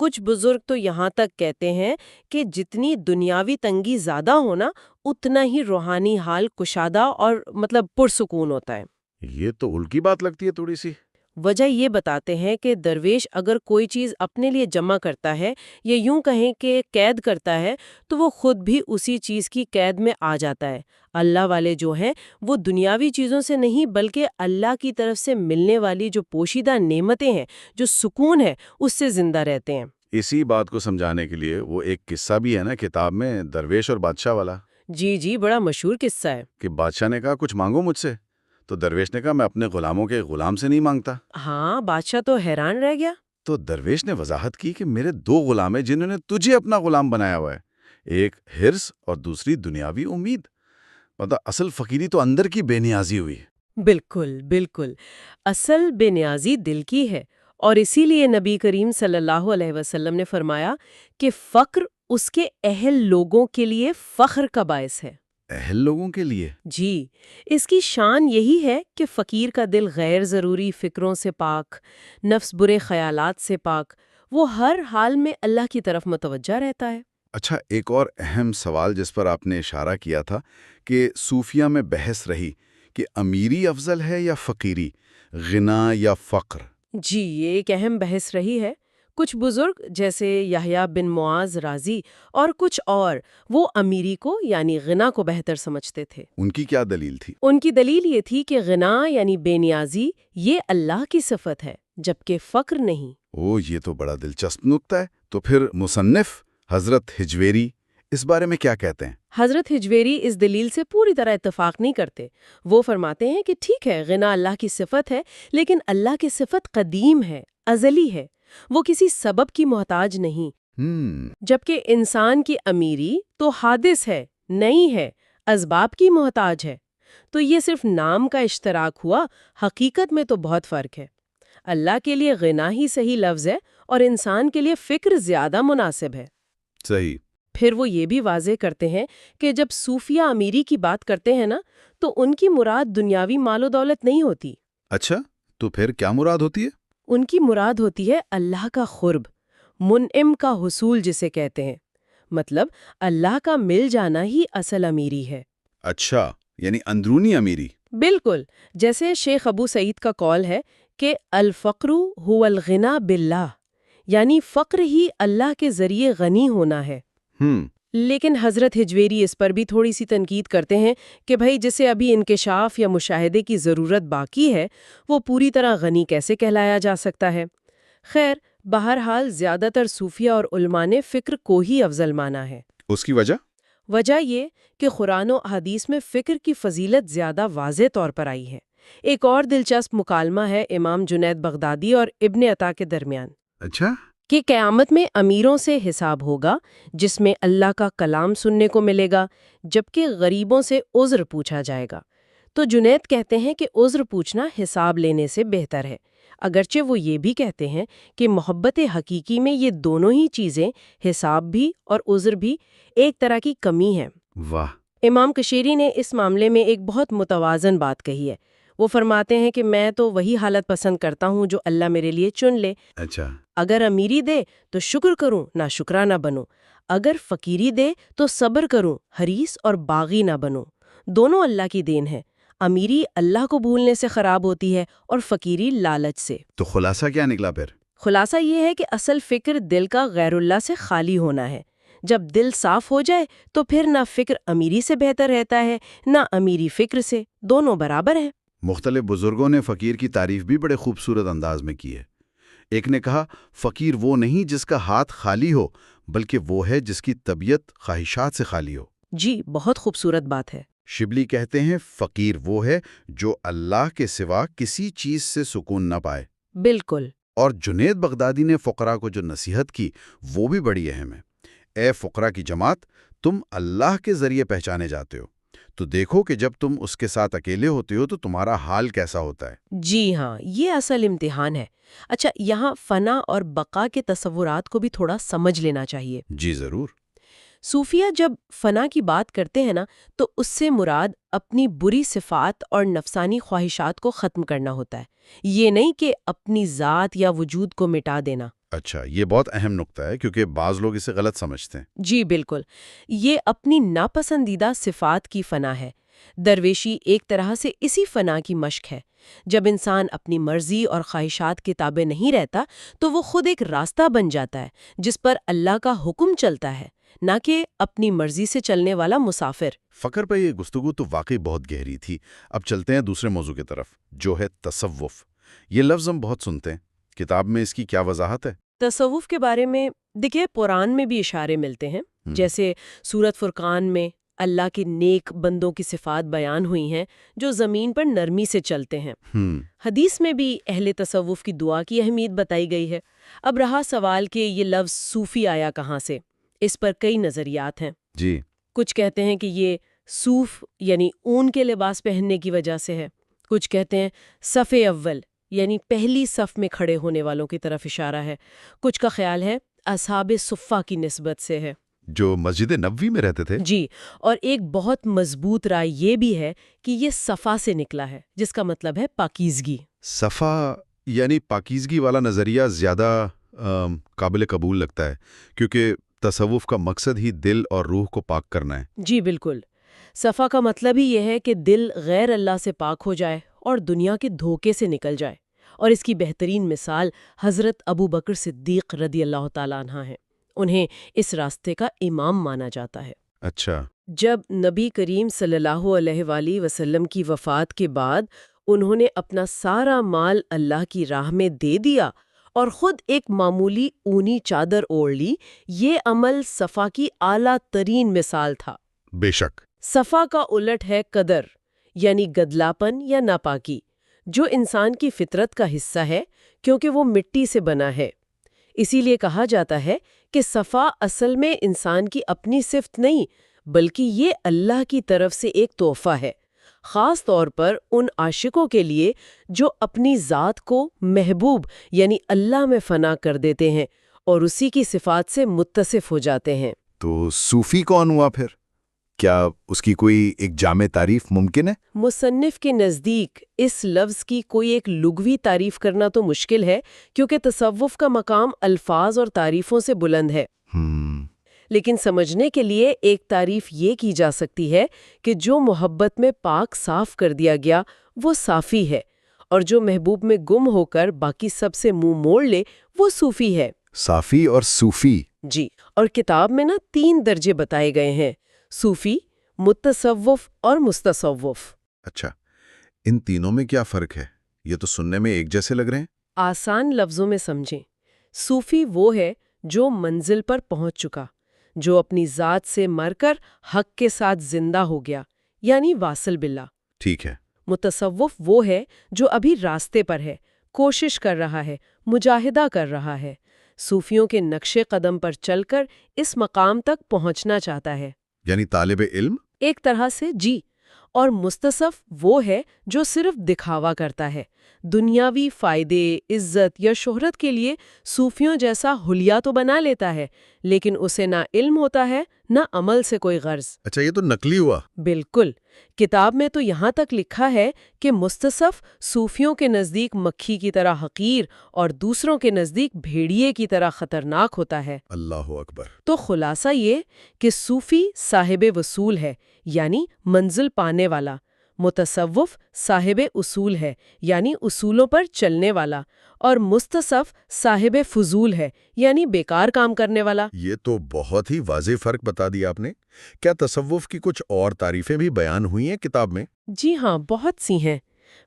کچھ بزرگ تو یہاں تک کہتے ہیں کہ جتنی دنیاوی تنگی زیادہ ہونا اتنا ہی روحانی حال کشادہ اور پرسکون ہوتا ہے۔ یہ تو الٹی بات لگتی ہے تھوڑی سی۔ وجہ یہ بتاتے ہیں کہ درویش اگر کوئی چیز اپنے لیے جمع کرتا ہے یا یوں کہیں کہ قید کرتا ہے تو وہ خود بھی اسی چیز کی قید میں آ جاتا ہے۔ اللہ والے جو ہیں وہ دنیاوی چیزوں سے نہیں بلکہ اللہ کی طرف سے ملنے والی جو پوشیدہ نعمتیں ہیں، جو سکون ہے، اس سے زندہ رہتے ہیں۔ اسی بات کو سمجھانے کے لیے وہ ایک قصہ بھی ہے نا کتاب میں، درویش اور بادشاہ والا، جی بڑا مشہور قصہ ہے۔ کہ بادشاہ نے کہا کچھ مانگو مجھ سے، تو درویش نے کہا میں اپنے غلاموں کے غلام سے نہیں مانگتا۔ ہاں، بادشاہ تو حیران رہ گیا۔ تو درویش نے وضاحت کی کہ میرے 2 غلام ہیں جنہوں نے تجھے اپنا غلام بنایا ہوا ہے، ایک حرص اور دوسری دنیاوی امید۔ اصل فقیری تو اندر کی بے نیازی ہوئی۔ بالکل اصل بے نیازی دل کی ہے، اور اسی لیے نبی کریم صلی اللہ علیہ وسلم نے فرمایا کہ فقر اس کے اہل لوگوں کے لیے فخر کا باعث ہے۔ اہل لوگوں کے لیے؟ جی، اس کی شان یہی ہے کہ فقیر کا دل غیر ضروری فکروں سے پاک، نفس برے خیالات سے پاک، وہ ہر حال میں اللہ کی طرف متوجہ رہتا ہے۔ اچھا، ایک اور اہم سوال جس پر آپ نے اشارہ کیا تھا کہ صوفیہ میں بحث رہی کہ امیری افضل ہے یا فقیری، غنا یا فقر۔ جی، یہ ایک اہم بحث رہی ہے۔ کچھ بزرگ جیسے یحییٰ بن معاذ رازی اور کچھ اور وہ امیری کو یعنی غنا کو بہتر سمجھتے تھے۔ ان کی کیا دلیل تھی؟ ان کی دلیل یہ تھی کہ غنا یعنی بے نیازی یہ اللہ کی صفت ہے جبکہ فقر نہیں۔ یہ تو بڑا دلچسپ نکتہ ہے۔ تو پھر مصنف حضرت ہجویری اس بارے میں کیا کہتے ہیں؟ حضرت ہجویری اس دلیل سے پوری طرح اتفاق نہیں کرتے۔ وہ فرماتے ہیں کہ ٹھیک ہے، غنا اللہ کی صفت ہے، لیکن اللہ کی صفت قدیم ہے، ازلی ہے، وہ کسی سبب کی محتاج نہیں۔ جبکہ انسان کی امیری تو حادث ہے، نئی ہے، اسباب کی محتاج ہے۔ تو یہ صرف نام کا اشتراک ہوا، حقیقت میں تو بہت فرق ہے۔ اللہ کے لیے غنا ہی صحیح لفظ ہے اور انسان کے لیے فکر زیادہ مناسب ہے۔ صحیح۔ پھر وہ یہ بھی واضح کرتے ہیں کہ جب صوفیہ امیری کی بات کرتے ہیں نا تو ان کی مراد دنیاوی مال و دولت نہیں ہوتی۔ اچھا، تو پھر کیا مراد ہوتی ہے؟ ان کی مراد ہوتی ہے اللہ کا قرب، منعم کا حصول جسے کہتے ہیں، مطلب اللہ کا مل جانا ہی اصل امیری ہے۔ اچھا، یعنی اندرونی امیری۔ بالکل، جیسے شیخ ابو سعید کا قول ہے کہ الفقر هو الغنا باللہ، یعنی فقر ہی اللہ کے ذریعے غنی ہونا ہے۔ لیکن حضرت ہجویری اس پر بھی تھوڑی سی تنقید کرتے ہیں کہ بھائی جسے ابھی انکشاف یا مشاہدے کی ضرورت باقی ہے وہ پوری طرح غنی کیسے کہلایا جا سکتا ہے۔ خیر، بہرحال زیادہ تر صوفیہ اور علماء نے فکر کو ہی افضل مانا ہے۔ اس کی وجہ یہ کہ قرآن و حدیث میں فکر کی فضیلت زیادہ واضح طور پر آئی ہے۔ ایک اور دلچسپ مکالمہ ہے امام جنید بغدادی اور ابن عطا کے درمیان۔ اچھا، کہ قیامت میں امیروں سے حساب ہوگا جس میں اللہ کا کلام سننے کو ملے گا، جبکہ غریبوں سے عذر پوچھا جائے گا۔ تو جنید کہتے ہیں کہ عذر پوچھنا حساب لینے سے بہتر ہے، اگرچہ وہ یہ بھی کہتے ہیں کہ محبت حقیقی میں یہ دونوں ہی چیزیں، حساب بھی اور عذر بھی، ایک طرح کی کمی ہے۔ واہ! امام کشیری نے اس معاملے میں ایک بہت متوازن بات کہی ہے۔ وہ فرماتے ہیں کہ میں تو وہی حالت پسند کرتا ہوں جو اللہ میرے لیے چن لے۔ اچھا، اگر امیری دے تو شکر کروں، نہ شکرانہ بنوں، اگر فقیری دے تو صبر کروں، حریص اور باغی نہ بنوں۔ دونوں اللہ کی دین ہے۔ امیری اللہ کو بھولنے سے خراب ہوتی ہے اور فقیری لالچ سے۔ تو خلاصہ کیا نکلا پھر؟ خلاصہ یہ ہے کہ اصل فکر دل کا غیر اللہ سے خالی ہونا ہے۔ جب دل صاف ہو جائے تو پھر نہ فکر امیری سے بہتر رہتا ہے نہ امیری فکر سے، دونوں برابر ہیں۔ مختلف بزرگوں نے فقیر کی تعریف بھی بڑے خوبصورت انداز میں کی ہے۔ ایک نے کہا فقیر وہ نہیں جس کا ہاتھ خالی ہو، بلکہ وہ ہے جس کی طبیعت خواہشات سے خالی ہو۔ جی، بہت خوبصورت بات ہے۔ شبلی کہتے ہیں فقیر وہ ہے جو اللہ کے سوا کسی چیز سے سکون نہ پائے۔ بالکل۔ اور جنید بغدادی نے فقراء کو جو نصیحت کی وہ بھی بڑی اہم ہے۔ اے فقراء کی جماعت، تم اللہ کے ذریعے پہچانے جاتے ہو، تو دیکھو کہ جب تم اس کے ساتھ اکیلے ہوتے ہو تو تمہارا حال کیسا ہوتا ہے۔ جی ہاں، یہ اصل امتحان ہے۔ اچھا، یہاں فنا اور بقا کے تصورات کو بھی تھوڑا سمجھ لینا چاہیے۔ جی ضرور۔ صوفیہ جب فنا کی بات کرتے ہیں نا تو اس سے مراد اپنی بری صفات اور نفسانی خواہشات کو ختم کرنا ہوتا ہے۔ یہ نہیں کہ اپنی ذات یا وجود کو مٹا دینا۔ اچھا، یہ بہت اہم نقطہ ہے کیونکہ بعض لوگ اسے غلط سمجھتے ہیں۔ جی بالکل، یہ اپنی ناپسندیدہ صفات کی فنا ہے۔ درویشی ایک طرح سے اسی فنا کی مشق ہے۔ جب انسان اپنی مرضی اور خواہشات کے تابع نہیں رہتا تو وہ خود ایک راستہ بن جاتا ہے جس پر اللہ کا حکم چلتا ہے، نہ کہ اپنی مرضی سے چلنے والا مسافر۔ فخر پہ یہ گفتگو تو واقعی بہت گہری تھی۔ اب چلتے ہیں دوسرے موضوع کی طرف، جو ہے تصوف۔ یہ لفظ ہم بہت سنتے ہیں، کتاب میں اس کی کیا وضاحت ہے؟ تصوف کے بارے میں دیکھیں، قرآن میں بھی اشارے ملتے ہیں، جیسے سورت فرقان میں اللہ کے نیک بندوں کی صفات بیان ہوئی ہیں جو زمین پر نرمی سے چلتے ہیں۔ حدیث میں بھی اہل تصوف کی دعا کی اہمیت بتائی گئی ہے۔ اب رہا سوال کہ یہ لفظ صوفی آیا کہاں سے، اس پر کئی نظریات ہیں۔ جی، کچھ کہتے ہیں کہ یہ صوف یعنی اون کے لباس پہننے کی وجہ سے ہے، کچھ کہتے ہیں صف اول یعنی پہلی صف میں کھڑے ہونے والوں کی طرف اشارہ ہے، کچھ کا خیال ہے اصحاب صفہ کی نسبت سے ہے جو مسجد نبوی میں رہتے تھے۔ جی، اور ایک بہت مضبوط رائے یہ بھی ہے کہ یہ صفا سے نکلا ہے، جس کا مطلب ہے پاکیزگی۔ صفا یعنی پاکیزگی والا نظریہ زیادہ قابل قبول لگتا ہے، کیونکہ تصوف کا مقصد ہی دل اور روح کو پاک کرنا ہے۔ جی بالکل، صفا کا مطلب ہی یہ ہے کہ دل غیر اللہ سے پاک ہو جائے اور دنیا کے دھوکے سے نکل جائے، اور اس کی بہترین مثال حضرت ابو بکر صدیق رضی اللہ تعالیٰ عنہ ہیں۔ انہیں اس راستے کا امام مانا جاتا ہے۔ اچھا، جب نبی کریم صلی اللہ علیہ وآلہ وسلم کی وفات کے بعد انہوں نے اپنا سارا مال اللہ کی راہ میں دے دیا اور خود ایک معمولی اونی چادر اوڑھ لی، یہ عمل صفا کی اعلیٰ ترین مثال تھا۔ بے شک۔ صفا کا الٹ ہے قدر، یعنی گدلاپن یا ناپاکی، جو انسان کی فطرت کا حصہ ہے کیونکہ وہ مٹی سے بنا ہے۔ اسی لیے کہا جاتا ہے کہ صفا اصل میں انسان کی اپنی صفت نہیں، بلکہ یہ اللہ کی طرف سے ایک تحفہ ہے، خاص طور پر ان عاشقوں کے لیے جو اپنی ذات کو محبوب یعنی اللہ میں فنا کر دیتے ہیں اور اسی کی صفات سے متصف ہو جاتے ہیں۔ تو صوفی کون ہوا پھر؟ کیا اس کی کوئی ایک جامع تعریف ممکن ہے؟ مصنف کے نزدیک اس لفظ کی کوئی ایک لغوی تعریف کرنا تو مشکل ہے، کیونکہ تصوف کا مقام الفاظ اور تعریفوں سے بلند ہے۔ لیکن سمجھنے کے لیے ایک تعریف یہ کی جا سکتی ہے کہ جو محبت میں پاک صاف کر دیا گیا وہ صافی ہے، اور جو محبوب میں گم ہو کر باقی سب سے منہ موڑ لے وہ صوفی ہے۔ صافی اور صوفی؟ جی، اور کتاب میں 3 درجے بتائے گئے ہیں: صوفی، متصوف اور مستصوف۔ اچھا، ان تینوں میں کیا فرق ہے؟ یہ تو سننے میں ایک جیسے لگ رہے ہیں۔ آسان لفظوں میں سمجھیں، صوفی وہ ہے جو منزل پر پہنچ چکا، جو اپنی ذات سے مر کر حق کے ساتھ زندہ ہو گیا، یعنی واصل باللہ۔ ٹھیک ہے۔ متصوف وہ ہے جو ابھی راستے پر ہے، کوشش کر رہا ہے، مجاہدہ کر رہا ہے، صوفیوں کے نقش قدم پر چل کر اس مقام تک پہنچنا چاہتا ہے۔ یعنی طالب علم؟ ایک طرح سے جی۔ اور مستصف وہ ہے جو صرف دکھاوا کرتا ہے، دنیاوی فائدے، عزت یا شہرت کے لیے صوفیوں جیسا حلیہ تو بنا لیتا ہے، لیکن اسے نہ علم ہوتا ہے نہ عمل سے کوئی غرض۔ اچھا، یہ تو نقلی ہوا۔ بالکل، کتاب میں تو یہاں تک لکھا ہے کہ مستصف صوفیوں کے نزدیک مکھی کی طرح حقیر اور دوسروں کے نزدیک بھیڑیے کی طرح خطرناک ہوتا ہے۔ اللہ اکبر۔ تو خلاصہ یہ کہ صوفی صاحب وصول ہے، یعنی منزل پانے والا، متصوف صاحب اصول ہے، یعنی اصولوں پر چلنے والا، اور مستصف صاحب فضول ہے، یعنی بیکار کام کرنے والا۔ یہ تو بہت ہی واضح فرق بتا دیا آپ نے۔ کیا تصوف کی کچھ اور تعریفیں بھی بیان ہوئی ہیں کتاب میں؟ جی ہاں، بہت سی ہیں۔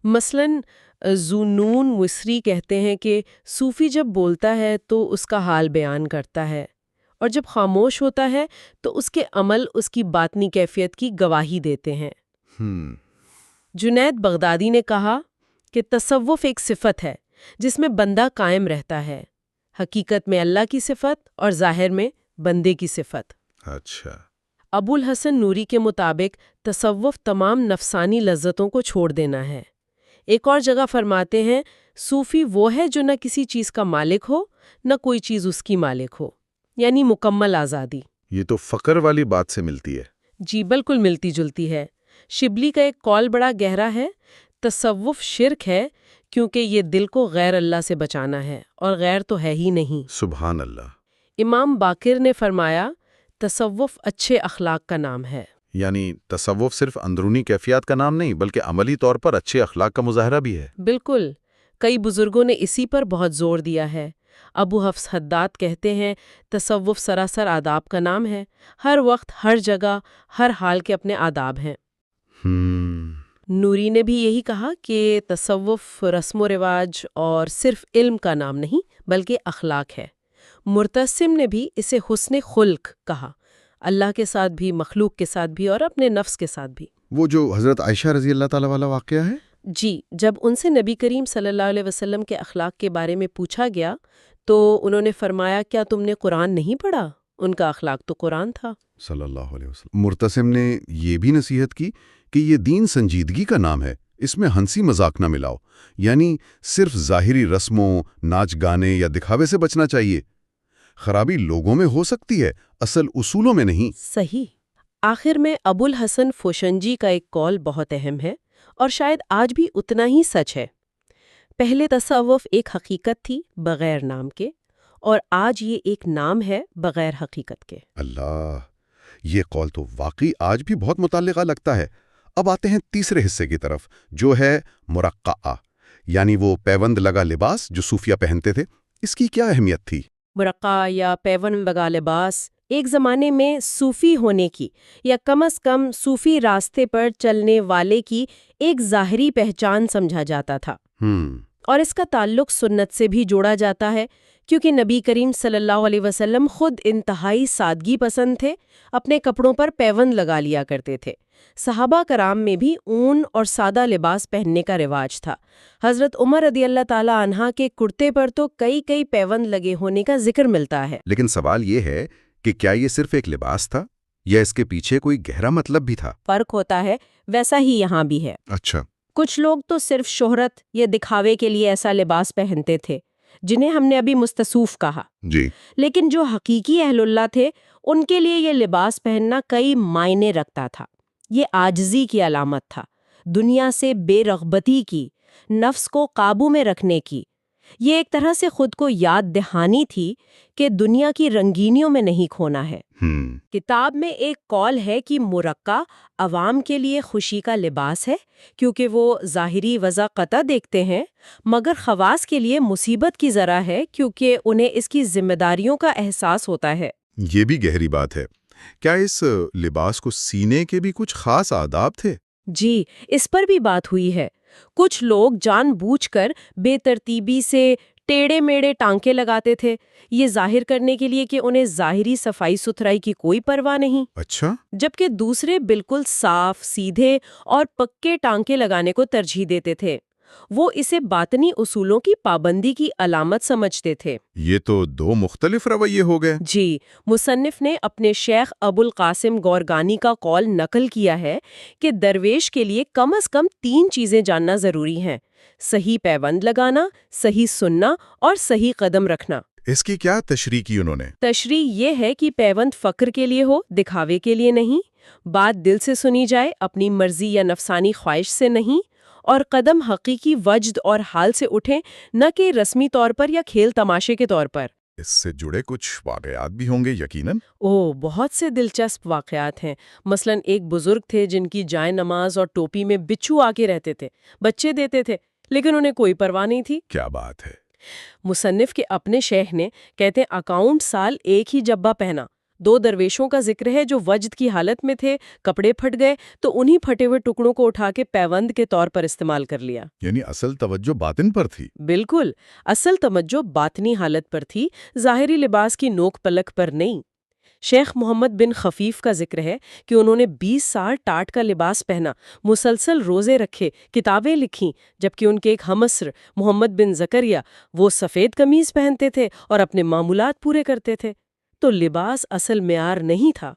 مثلاً ذونون مصری کہتے ہیں کہ صوفی جب بولتا ہے تو اس کا حال بیان کرتا ہے، اور جب خاموش ہوتا ہے تو اس کے عمل اس کی باطنی کیفیت کی گواہی دیتے ہیں۔ جنید بغدادی نے کہا کہ تصوف ایک صفت ہے جس میں بندہ قائم رہتا ہے، حقیقت میں اللہ کی صفت اور ظاہر میں بندے کی صفت۔ اچھا۔ ابو الحسن نوری کے مطابق تصوف تمام نفسانی لذتوں کو چھوڑ دینا ہے۔ ایک اور جگہ فرماتے ہیں صوفی وہ ہے جو نہ کسی چیز کا مالک ہو نہ کوئی چیز اس کی مالک ہو، یعنی مکمل آزادی۔ یہ تو فقر والی بات سے ملتی ہے۔ جی بالکل ملتی جلتی ہے۔ شبلی کا ایک قول بڑا گہرا ہے، تصوف شرک ہے کیونکہ یہ دل کو غیر اللہ سے بچانا ہے، اور غیر تو ہے ہی نہیں۔ سبحان اللہ۔ امام باقر نے فرمایا تصوف اچھے اخلاق کا نام ہے۔ یعنی تصوف صرف اندرونی کیفیات کا نام نہیں بلکہ عملی طور پر اچھے اخلاق کا مظاہرہ بھی ہے۔ بالکل، کئی بزرگوں نے اسی پر بہت زور دیا ہے۔ ابو حفص حداد کہتے ہیں تصوف سراسر آداب کا نام ہے، ہر وقت، ہر جگہ، ہر حال کے اپنے آداب ہیں۔ نوری نے بھی یہی کہا کہ تصوف رسم و رواج اور صرف علم کا نام نہیں بلکہ اخلاق ہے۔ مرتسم نے بھی اسے حسن خلق کہا، اللہ کے ساتھ بھی، مخلوق کے ساتھ بھی اور اپنے نفس کے ساتھ بھی۔ وہ جو حضرت عائشہ رضی اللہ تعالیٰ والا واقعہ ہے؟ جی، جب ان سے نبی کریم صلی اللہ علیہ وسلم کے اخلاق کے بارے میں پوچھا گیا تو انہوں نے فرمایا کیا تم نے قرآن نہیں پڑھا؟ ان کا اخلاق تو قرآن تھا۔ صلی اللہ علیہ وسلم۔ مرتسم نے یہ بھی نصیحت کی کہ یہ دین سنجیدگی کا نام ہے، اس میں ہنسی مذاق نہ ملاؤ، یعنی صرف ظاہری رسموں، ناچ گانے یا دکھاوے سے بچنا چاہیے۔ خرابی لوگوں میں ہو سکتی ہے، اصل اصولوں میں نہیں۔ صحیح۔ آخر میں ابو الحسن فوشنجی کا ایک قول بہت اہم ہے اور شاید آج بھی اتنا ہی سچ ہے۔ پہلے تصوف ایک حقیقت تھی بغیر نام کے، اور آج یہ ایک نام ہے بغیر حقیقت کے۔ اللہ، یہ قول تو واقعی آج بھی بہت متعلقہ لگتا ہے۔ اب آتے ہیں تیسرے حصے کی طرف، جو ہے مرقعہ، یعنی وہ پیوند لگا لباس جو صوفیہ پہنتے تھے۔ اس کی کیا اہمیت تھی؟ مرقع یا پیون لگا لباس ایک زمانے میں صوفی ہونے کی، یا کم از کم صوفی راستے پر چلنے والے کی ایک ظاہری پہچان سمجھا جاتا تھا، اور اس کا تعلق سنت سے بھی جوڑا جاتا ہے، کیونکہ نبی کریم صلی اللہ علیہ وسلم خود انتہائی سادگی پسند تھے، اپنے کپڑوں پر پیوند لگا لیا کرتے تھے۔ صحابہ کرام میں بھی اون اور سادہ لباس پہننے کا رواج تھا۔ حضرت عمر رضی اللہ تعالی عنہ کے کرتے پر تو کئی پیوند لگے ہونے کا ذکر ملتا ہے۔ لیکن سوال یہ ہے کہ کیا یہ صرف ایک لباس تھا یا اس کے پیچھے کوئی گہرا مطلب بھی تھا؟ فرق ہوتا ہے، ویسا ہی یہاں بھی ہے۔ اچھا۔ کچھ لوگ تو صرف شہرت یا دکھاوے کے لیے ایسا لباس پہنتے تھے، جنہیں ہم نے ابھی مستسوف کہا۔ جی۔ لیکن جو حقیقی اہل اللہ تھے، ان کے لیے یہ لباس پہننا کئی معنی رکھتا تھا۔ یہ عاجزی کی علامت تھا، دنیا سے بے رغبتی کی، نفس کو قابو میں رکھنے کی۔ یہ ایک طرح سے خود کو یاد دہانی تھی کہ دنیا کی رنگینیوں میں نہیں کھونا ہے۔ کتاب میں ایک قول ہے کہ مرقع عوام کے لیے خوشی کا لباس ہے کیونکہ وہ ظاہری وضع قطع دیکھتے ہیں، مگر خواص کے لیے مصیبت کی ذرا ہے کیونکہ انہیں اس کی ذمہ داریوں کا احساس ہوتا ہے۔ یہ بھی گہری بات ہے۔ کیا اس لباس کو سینے کے بھی کچھ خاص آداب تھے؟ جی، اس پر بھی بات ہوئی ہے۔ کچھ لوگ جان بوجھ کر بے ترتیبی سے ٹیڑے میڑے ٹانکے لگاتے تھے، یہ ظاہر کرنے کے لیے کہ انہیں ظاہری صفائی ستھرائی کی کوئی پرواہ نہیں۔ اچھا۔ جبکہ دوسرے بالکل صاف، سیدھے اور پکے ٹانکے لگانے کو ترجیح دیتے تھے۔ وہ اسے باطنی اصولوں کی پابندی کی علامت سمجھتے تھے۔ یہ تو دو مختلف رویے ہو گئے۔ جی، مصنف نے اپنے شیخ ابو القاسم گورگانی کا قول نقل کیا ہے کہ درویش کے لیے کم از کم 3 چیزیں جاننا ضروری ہیں: صحیح پیوند لگانا، صحیح سننا اور صحیح قدم رکھنا۔ اس کی کیا تشریح کی انہوں نے؟ تشریح یہ ہے کہ پیوند فخر کے لیے ہو، دکھاوے کے لیے نہیں، بات دل سے سنی جائے، اپنی مرضی یا نفسانی خواہش سے نہیں، اور قدم حقیقی وجد اور حال سے اٹھیں، نہ کہ رسمی طور پر یا کھیل تماشے کے طور پر۔ اس سے جڑے کچھ واقعات بھی ہوں گے یقیناً۔ بہت سے دلچسپ واقعات ہیں۔ مثلاً ایک بزرگ تھے جن کی جائے نماز اور ٹوپی میں بچھو آ کے رہتے تھے، بچے دیتے تھے لیکن انہیں کوئی پرواہ نہیں تھی۔ کیا بات ہے! مصنف کے اپنے شیخ نے کہتے ہیں اکاؤنٹ سال ایک ہی جبہ پہنا۔ 2 درویشوں کا ذکر ہے جو وجد کی حالت میں تھے، کپڑے پھٹ گئے تو انہی پھٹے ہوئے ٹکڑوں کو اٹھا کے پیوند کے طور پر استعمال کر لیا۔ یعنی اصل توجہ باطن پر تھی۔ بالکل، اصل توجہ باطنی حالت پر تھی، ظاہری لباس کی نوک پلک پر نہیں۔ شیخ محمد بن خفیف کا ذکر ہے کہ انہوں نے 20 سال ٹاٹ کا لباس پہنا، مسلسل روزے رکھے، کتابیں لکھیں، جبکہ ان کے ایک ہمعصر محمد بن زکریا وہ سفید قمیض پہنتے تھے اور اپنے معمولات پورے کرتے تھے۔ تو لباس اصل معیار نہیں تھا۔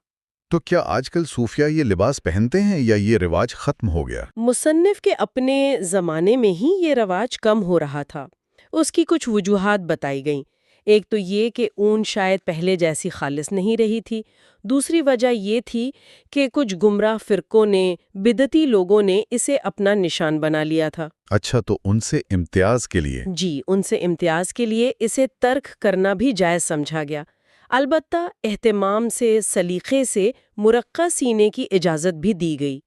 تو کیا آج کل صوفیہ یہ لباس پہنتے ہیں یا یہ رواج ختم ہو گیا؟ مصنف کے اپنے زمانے میں ہی یہ رواج کم ہو رہا تھا۔ اس کی کچھ وجوہات بتائی گئیں۔ ایک تو یہ کہ اون شاید پہلے جیسی خالص نہیں رہی تھی، دوسری وجہ یہ تھی کہ کچھ گمراہ فرقوں نے، بدعتی لوگوں نے اسے اپنا نشان بنا لیا تھا۔ اچھا، تو ان سے امتیاز کے لیے؟ جی، ان سے امتیاز کے لیے اسے ترک کرنا بھی جائز سمجھا گیا، البتہ اہتمام سے، سلیقے سے مرقع سینے کی اجازت بھی دی گئی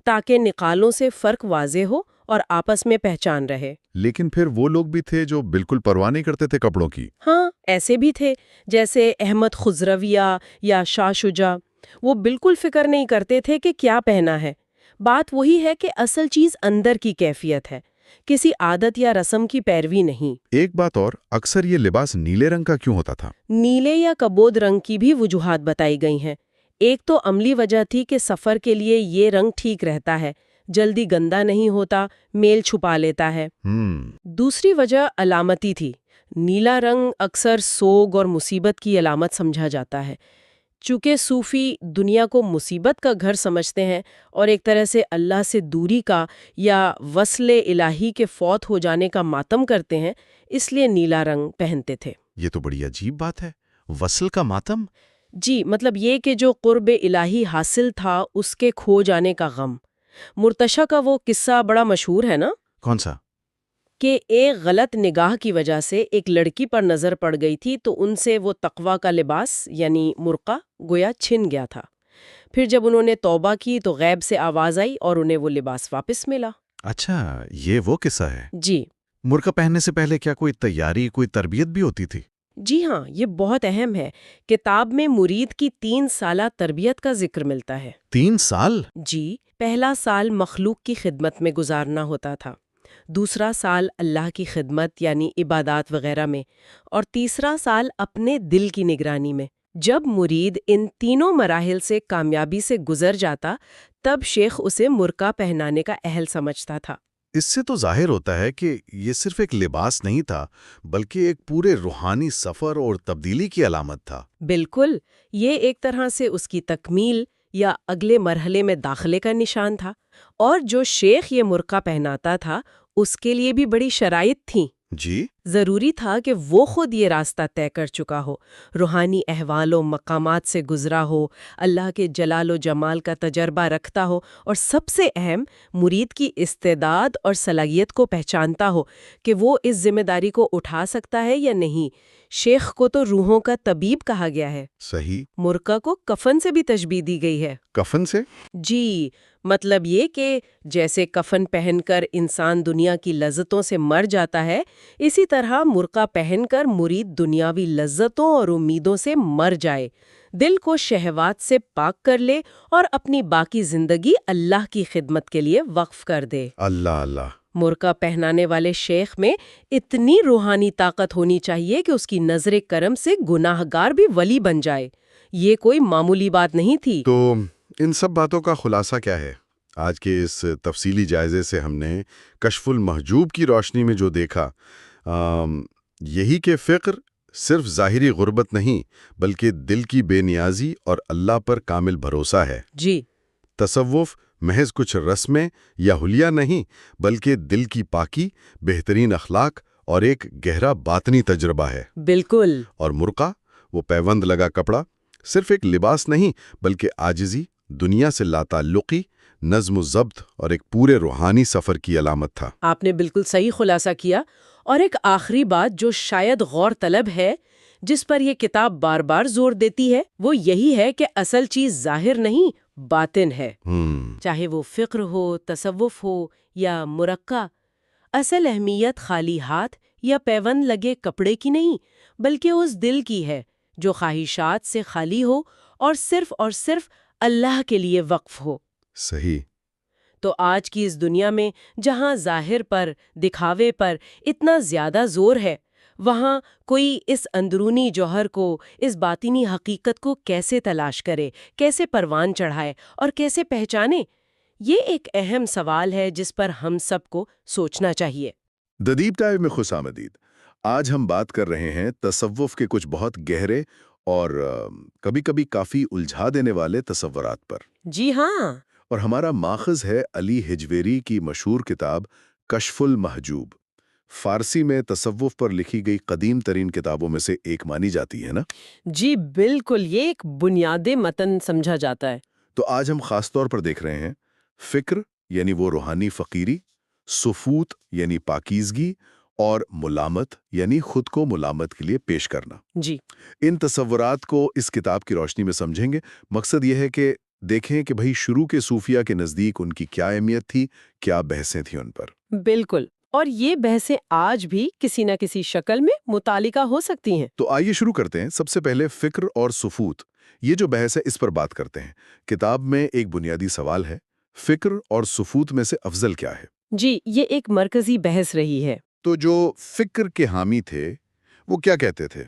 تاکہ نقالوں سے فرق واضح ہو اور آپس میں پہچان رہے۔ لیکن پھر وہ لوگ بھی تھے جو بالکل پرواہ نہیں کرتے تھے کپڑوں کی۔ ہاں، ایسے بھی تھے، جیسے احمد خضرویہ یا شاہ شجاع۔ وہ بالکل فکر نہیں کرتے تھے کہ کیا پہنا ہے۔ بات وہی ہے کہ اصل چیز اندر کی کیفیت ہے، کسی عادت یا رسم کی پیروی نہیں۔ ایک بات اور، اکثر یہ لباس نیلے رنگ کا کیوں ہوتا تھا؟ نیلے یا کبود رنگ کی بھی وجوہات بتائی گئی ہیں۔ ایک تو عملی وجہ تھی کہ سفر کے لیے یہ رنگ ٹھیک رہتا ہے، جلدی گندا نہیں ہوتا، میل چھپا لیتا ہے۔ دوسری وجہ علامتی تھی۔ نیلا رنگ اکثر سوگ اور مصیبت کی علامت سمجھا جاتا ہے۔ چونکہ صوفی دنیا کو مصیبت کا گھر سمجھتے ہیں اور ایک طرح سے اللہ سے دوری کا یا وصل الہی کے فوت ہو جانے کا ماتم کرتے ہیں، اس لیے نیلا رنگ پہنتے تھے۔ یہ تو بڑی عجیب بات ہے، وصل کا ماتم؟ جی، مطلب یہ کہ جو قرب الہی حاصل تھا اس کے کھو جانے کا غم۔ مرتشہ کا وہ قصہ بڑا مشہور ہے نا، کون سا؟ کہ ایک غلط نگاہ کی وجہ سے ایک لڑکی پر نظر پڑ گئی تھی تو ان سے وہ تقویٰ کا لباس یعنی مرقع گویا چھن گیا تھا۔ پھر جب انہوں نے توبہ کی تو غیب سے آواز آئی اور انہیں وہ لباس واپس ملا۔ اچھا، یہ وہ قصہ ہے۔ جی مرقع پہننے سے پہلے کیا کوئی تیاری، کوئی تربیت بھی ہوتی تھی؟ جی ہاں، یہ بہت اہم ہے۔ کتاب میں مرید کی 3 سالہ تربیت کا ذکر ملتا ہے۔ 3 سال؟ جی، پہلا سال مخلوق کی خدمت میں گزارنا ہوتا تھا، دوسرا سال اللہ کی خدمت یعنی عبادات وغیرہ میں، اور تیسرا سال اپنے دل کی نگرانی میں۔ جب مرید ان تینوں مراحل سے کامیابی سے گزر جاتا تب شیخ اسے مرقع پہنانے کا اہل سمجھتا تھا۔ اس سے تو ظاہر ہوتا ہے کہ یہ صرف ایک لباس نہیں تھا بلکہ ایک پورے روحانی سفر اور تبدیلی کی علامت تھا۔ بالکل، یہ ایک طرح سے اس کی تکمیل یا اگلے مرحلے میں داخلے کا نشان تھا، اور جو شیخ یہ مرقع پہناتا تھا اس کے لیے بھی بڑی شرائط تھیں۔ جی؟ ضروری تھا کہ وہ خود یہ راستہ طے کر چکا ہو، روحانی احوال و مقامات سے گزرا ہو، اللہ کے جلال و جمال کا تجربہ رکھتا ہو، اور سب سے اہم مرید کی استعداد اور صلاحیت کو پہچانتا ہو کہ وہ اس ذمہ داری کو اٹھا سکتا ہے یا نہیں۔ شیخ کو تو روحوں کا طبیب کہا گیا ہے۔ صحیح۔ مرقع کو کفن سے بھی تشبیہ دی گئی ہے۔ کفن سے؟ جی، مطلب یہ کہ جیسے کفن پہن کر انسان دنیا کی لذتوں سے مر جاتا ہے، اسی طرح مرقع پہن کر مرید دنیاوی لذتوں اور امیدوں سے مر جائے، دل کو شہوات سے پاک کر لے اور اپنی باقی زندگی اللہ کی خدمت کے لیے وقف کر دے۔ اللہ اللہ! مرقع پہنانے والے شیخ میں اتنی روحانی طاقت ہونی چاہیے کہ اس کی نظر کرم سے گناہ گار بھی ولی بن جائے۔ یہ کوئی معمولی بات نہیں تھی۔ تو ان سب باتوں کا خلاصہ کیا ہے؟ آج کے اس تفصیلی جائزے سے ہم نے کشف المحجوب کی روشنی میں جو دیکھا، یہی کہ فقر صرف ظاہری غربت نہیں بلکہ دل کی بے نیازی اور اللہ پر کامل بھروسہ ہے۔ جی، تصوف محض کچھ رسمیں یا حلیہ نہیں بلکہ دل کی پاکی، بہترین اخلاق اور ایک گہرا باطنی تجربہ ہے۔ بالکل۔ اور مرقع، وہ پیوند لگا کپڑا، صرف ایک لباس نہیں بلکہ عاجزی، دنیا سے لاتعلقی، نظم و ضبط اور ایک پورے روحانی سفر کی علامت تھا۔ آپ نے بالکل صحیح خلاصہ کیا۔ اور ایک آخری بات جو شاید غور طلب ہے، جس پر یہ کتاب بار بار زور دیتی ہے، وہ یہی ہے کہ اصل چیز ظاہر نہیں، باطن ہے۔ چاہے وہ فقر ہو، تصوف ہو یا مرقع، اصل اہمیت خالی ہاتھ یا پیوند لگے کپڑے کی نہیں بلکہ اس دل کی ہے جو خواہشات سے خالی ہو اور صرف اللہ کے لیے وقف ہو۔ صحیح۔ تو آج کی اس دنیا میں جہاں ظاہر پر، دکھاوے پر اتنا زیادہ زور ہے، وہاں کوئی اس اندرونی جوہر کو، اس باطنی حقیقت کو کیسے تلاش کرے، کیسے پروان چڑھائے اور کیسے پہچانے؟ یہ ایک اہم سوال ہے جس پر ہم سب کو سوچنا چاہیے۔ دی ڈیپ ڈائیو میں خوش آمدید۔ آج ہم بات کر رہے ہیں تصوف کے کچھ بہت گہرے اور کبھی کبھی کافی الجھا دینے والے تصورات پر۔ جی ہاں۔ اور ہمارا ماخذ ہے علی حجویری کی مشہور کتاب کشف المحجوب، فارسی میں تصوف پر لکھی گئی قدیم ترین کتابوں میں سے ایک مانی جاتی ہے نا؟ جی بالکل، یہ ایک بنیادی متن سمجھا جاتا ہے۔ تو آج ہم خاص طور پر دیکھ رہے ہیں فکر یعنی وہ روحانی فقیری، سفوت یعنی پاکیزگی، اور ملامت یعنی خود کو ملامت کے لیے پیش کرنا۔ جی ان تصورات کو اس کتاب کی روشنی میں سمجھیں گے۔ مقصد یہ ہے کہ دیکھیں کہ بھئی شروع کے صوفیہ کے نزدیک ان کی کیا اہمیت تھی، کیا بحثیں تھیں ان پر۔ بالکل، اور یہ بحثیں آج بھی کسی نہ کسی شکل میں متعلقہ ہو سکتی ہیں۔ تو آئیے شروع کرتے ہیں۔ سب سے پہلے فکر اور سفوت، یہ جو بحث ہے اس پر بات کرتے ہیں۔ کتاب میں ایک بنیادی سوال ہے، فکر اور سفوت میں سے افضل کیا ہے؟ جی، یہ ایک مرکزی بحث رہی ہے۔ تو جو فکر کے حامی تھے وہ کیا کہتے تھے؟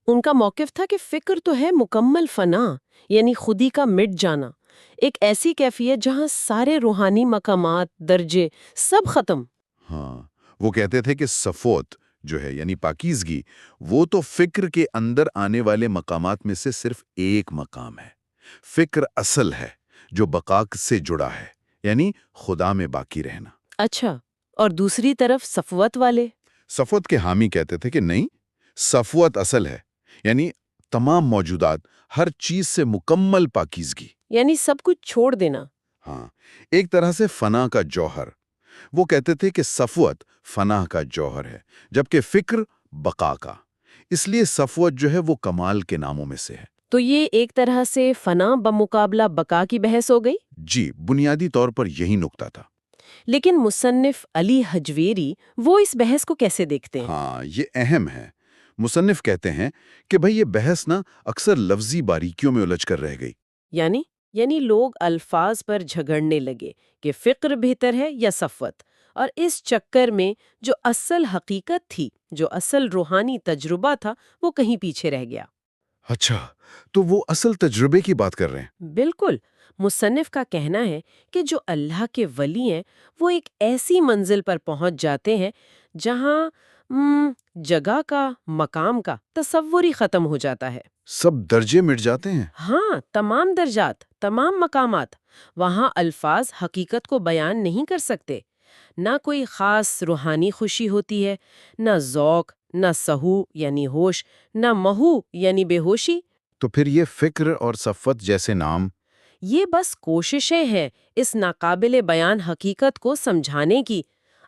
ان کا موقف تھا کہ فکر تو ہے مکمل فنا، یعنی خودی کا مٹ جانا، ایک ایسی کیفیت جہاں سارے روحانی مقامات، درجے، سب ختم۔ ہاں، وہ کہتے تھے کہ صفوت جو ہے یعنی پاکیزگی، وہ تو فکر کے اندر آنے والے مقامات میں سے صرف ایک مقام ہے۔ فکر اصل ہے جو بقا سے جڑا ہے، یعنی خدا میں باقی رہنا۔ اچھا، اور دوسری طرف صفوت والے؟ صفوت کے حامی کہتے تھے کہ نہیں، صفوت اصل ہے، یعنی تمام موجودات، ہر چیز سے مکمل پاکیزگی۔ یعنی سب کچھ چھوڑ دینا۔ ہاں، ایک طرح سے فنا کا جوہر۔ وہ کہتے تھے کہ صفوت فنا کا جوہر ہے، جبکہ فکر بقا کا۔ اس لیے صفوت جو ہے وہ کمال کے ناموں میں سے ہے۔ تو یہ ایک طرح سے فنا بمقابلہ بقا کی بحث ہو گئی۔ جی، بنیادی طور پر یہی نکتہ تھا۔ لیکن مصنف علی حجویری وہ اس بحث کو کیسے دیکھتے ہیں؟ ہاں، یہ اہم ہے۔ مصنف کہتے ہیں کہ بھئی یہ بحث نا اکثر لفظی باریکیوں میں الجھ کر رہ گئی۔ یعنی لوگ الفاظ پر جھگڑنے لگے کہ فکر بہتر ہے یا صفوت، اور اس چکر میں جو اصل حقیقت تھی، جو اصل روحانی تجربہ تھا، وہ کہیں پیچھے رہ گیا۔ اچھا، تو وہ اصل تجربے کی بات کر رہے ہیں۔ بالکل، مصنف کا کہنا ہے کہ جو اللہ کے ولی ہیں وہ ایک ایسی منزل پر پہنچ جاتے ہیں جہاں جگہ کا، مقام کا تصور ہی ختم ہو جاتا ہے۔ سب درجے مٹ جاتے ہیں۔ ہاں، تمام درجات، تمام مقامات۔ وہاں الفاظ حقیقت کو بیان نہیں کر سکتے۔ نہ کوئی خاص روحانی خوشی ہوتی ہے، نہ ذوق، نہ سہو یعنی ہوش، نہ مہو یعنی بے ہوشی۔ تو پھر یہ فکر اور صفوت جیسے نام؟ یہ بس کوششیں ہیں اس ناقابل بیان حقیقت کو سمجھانے کی۔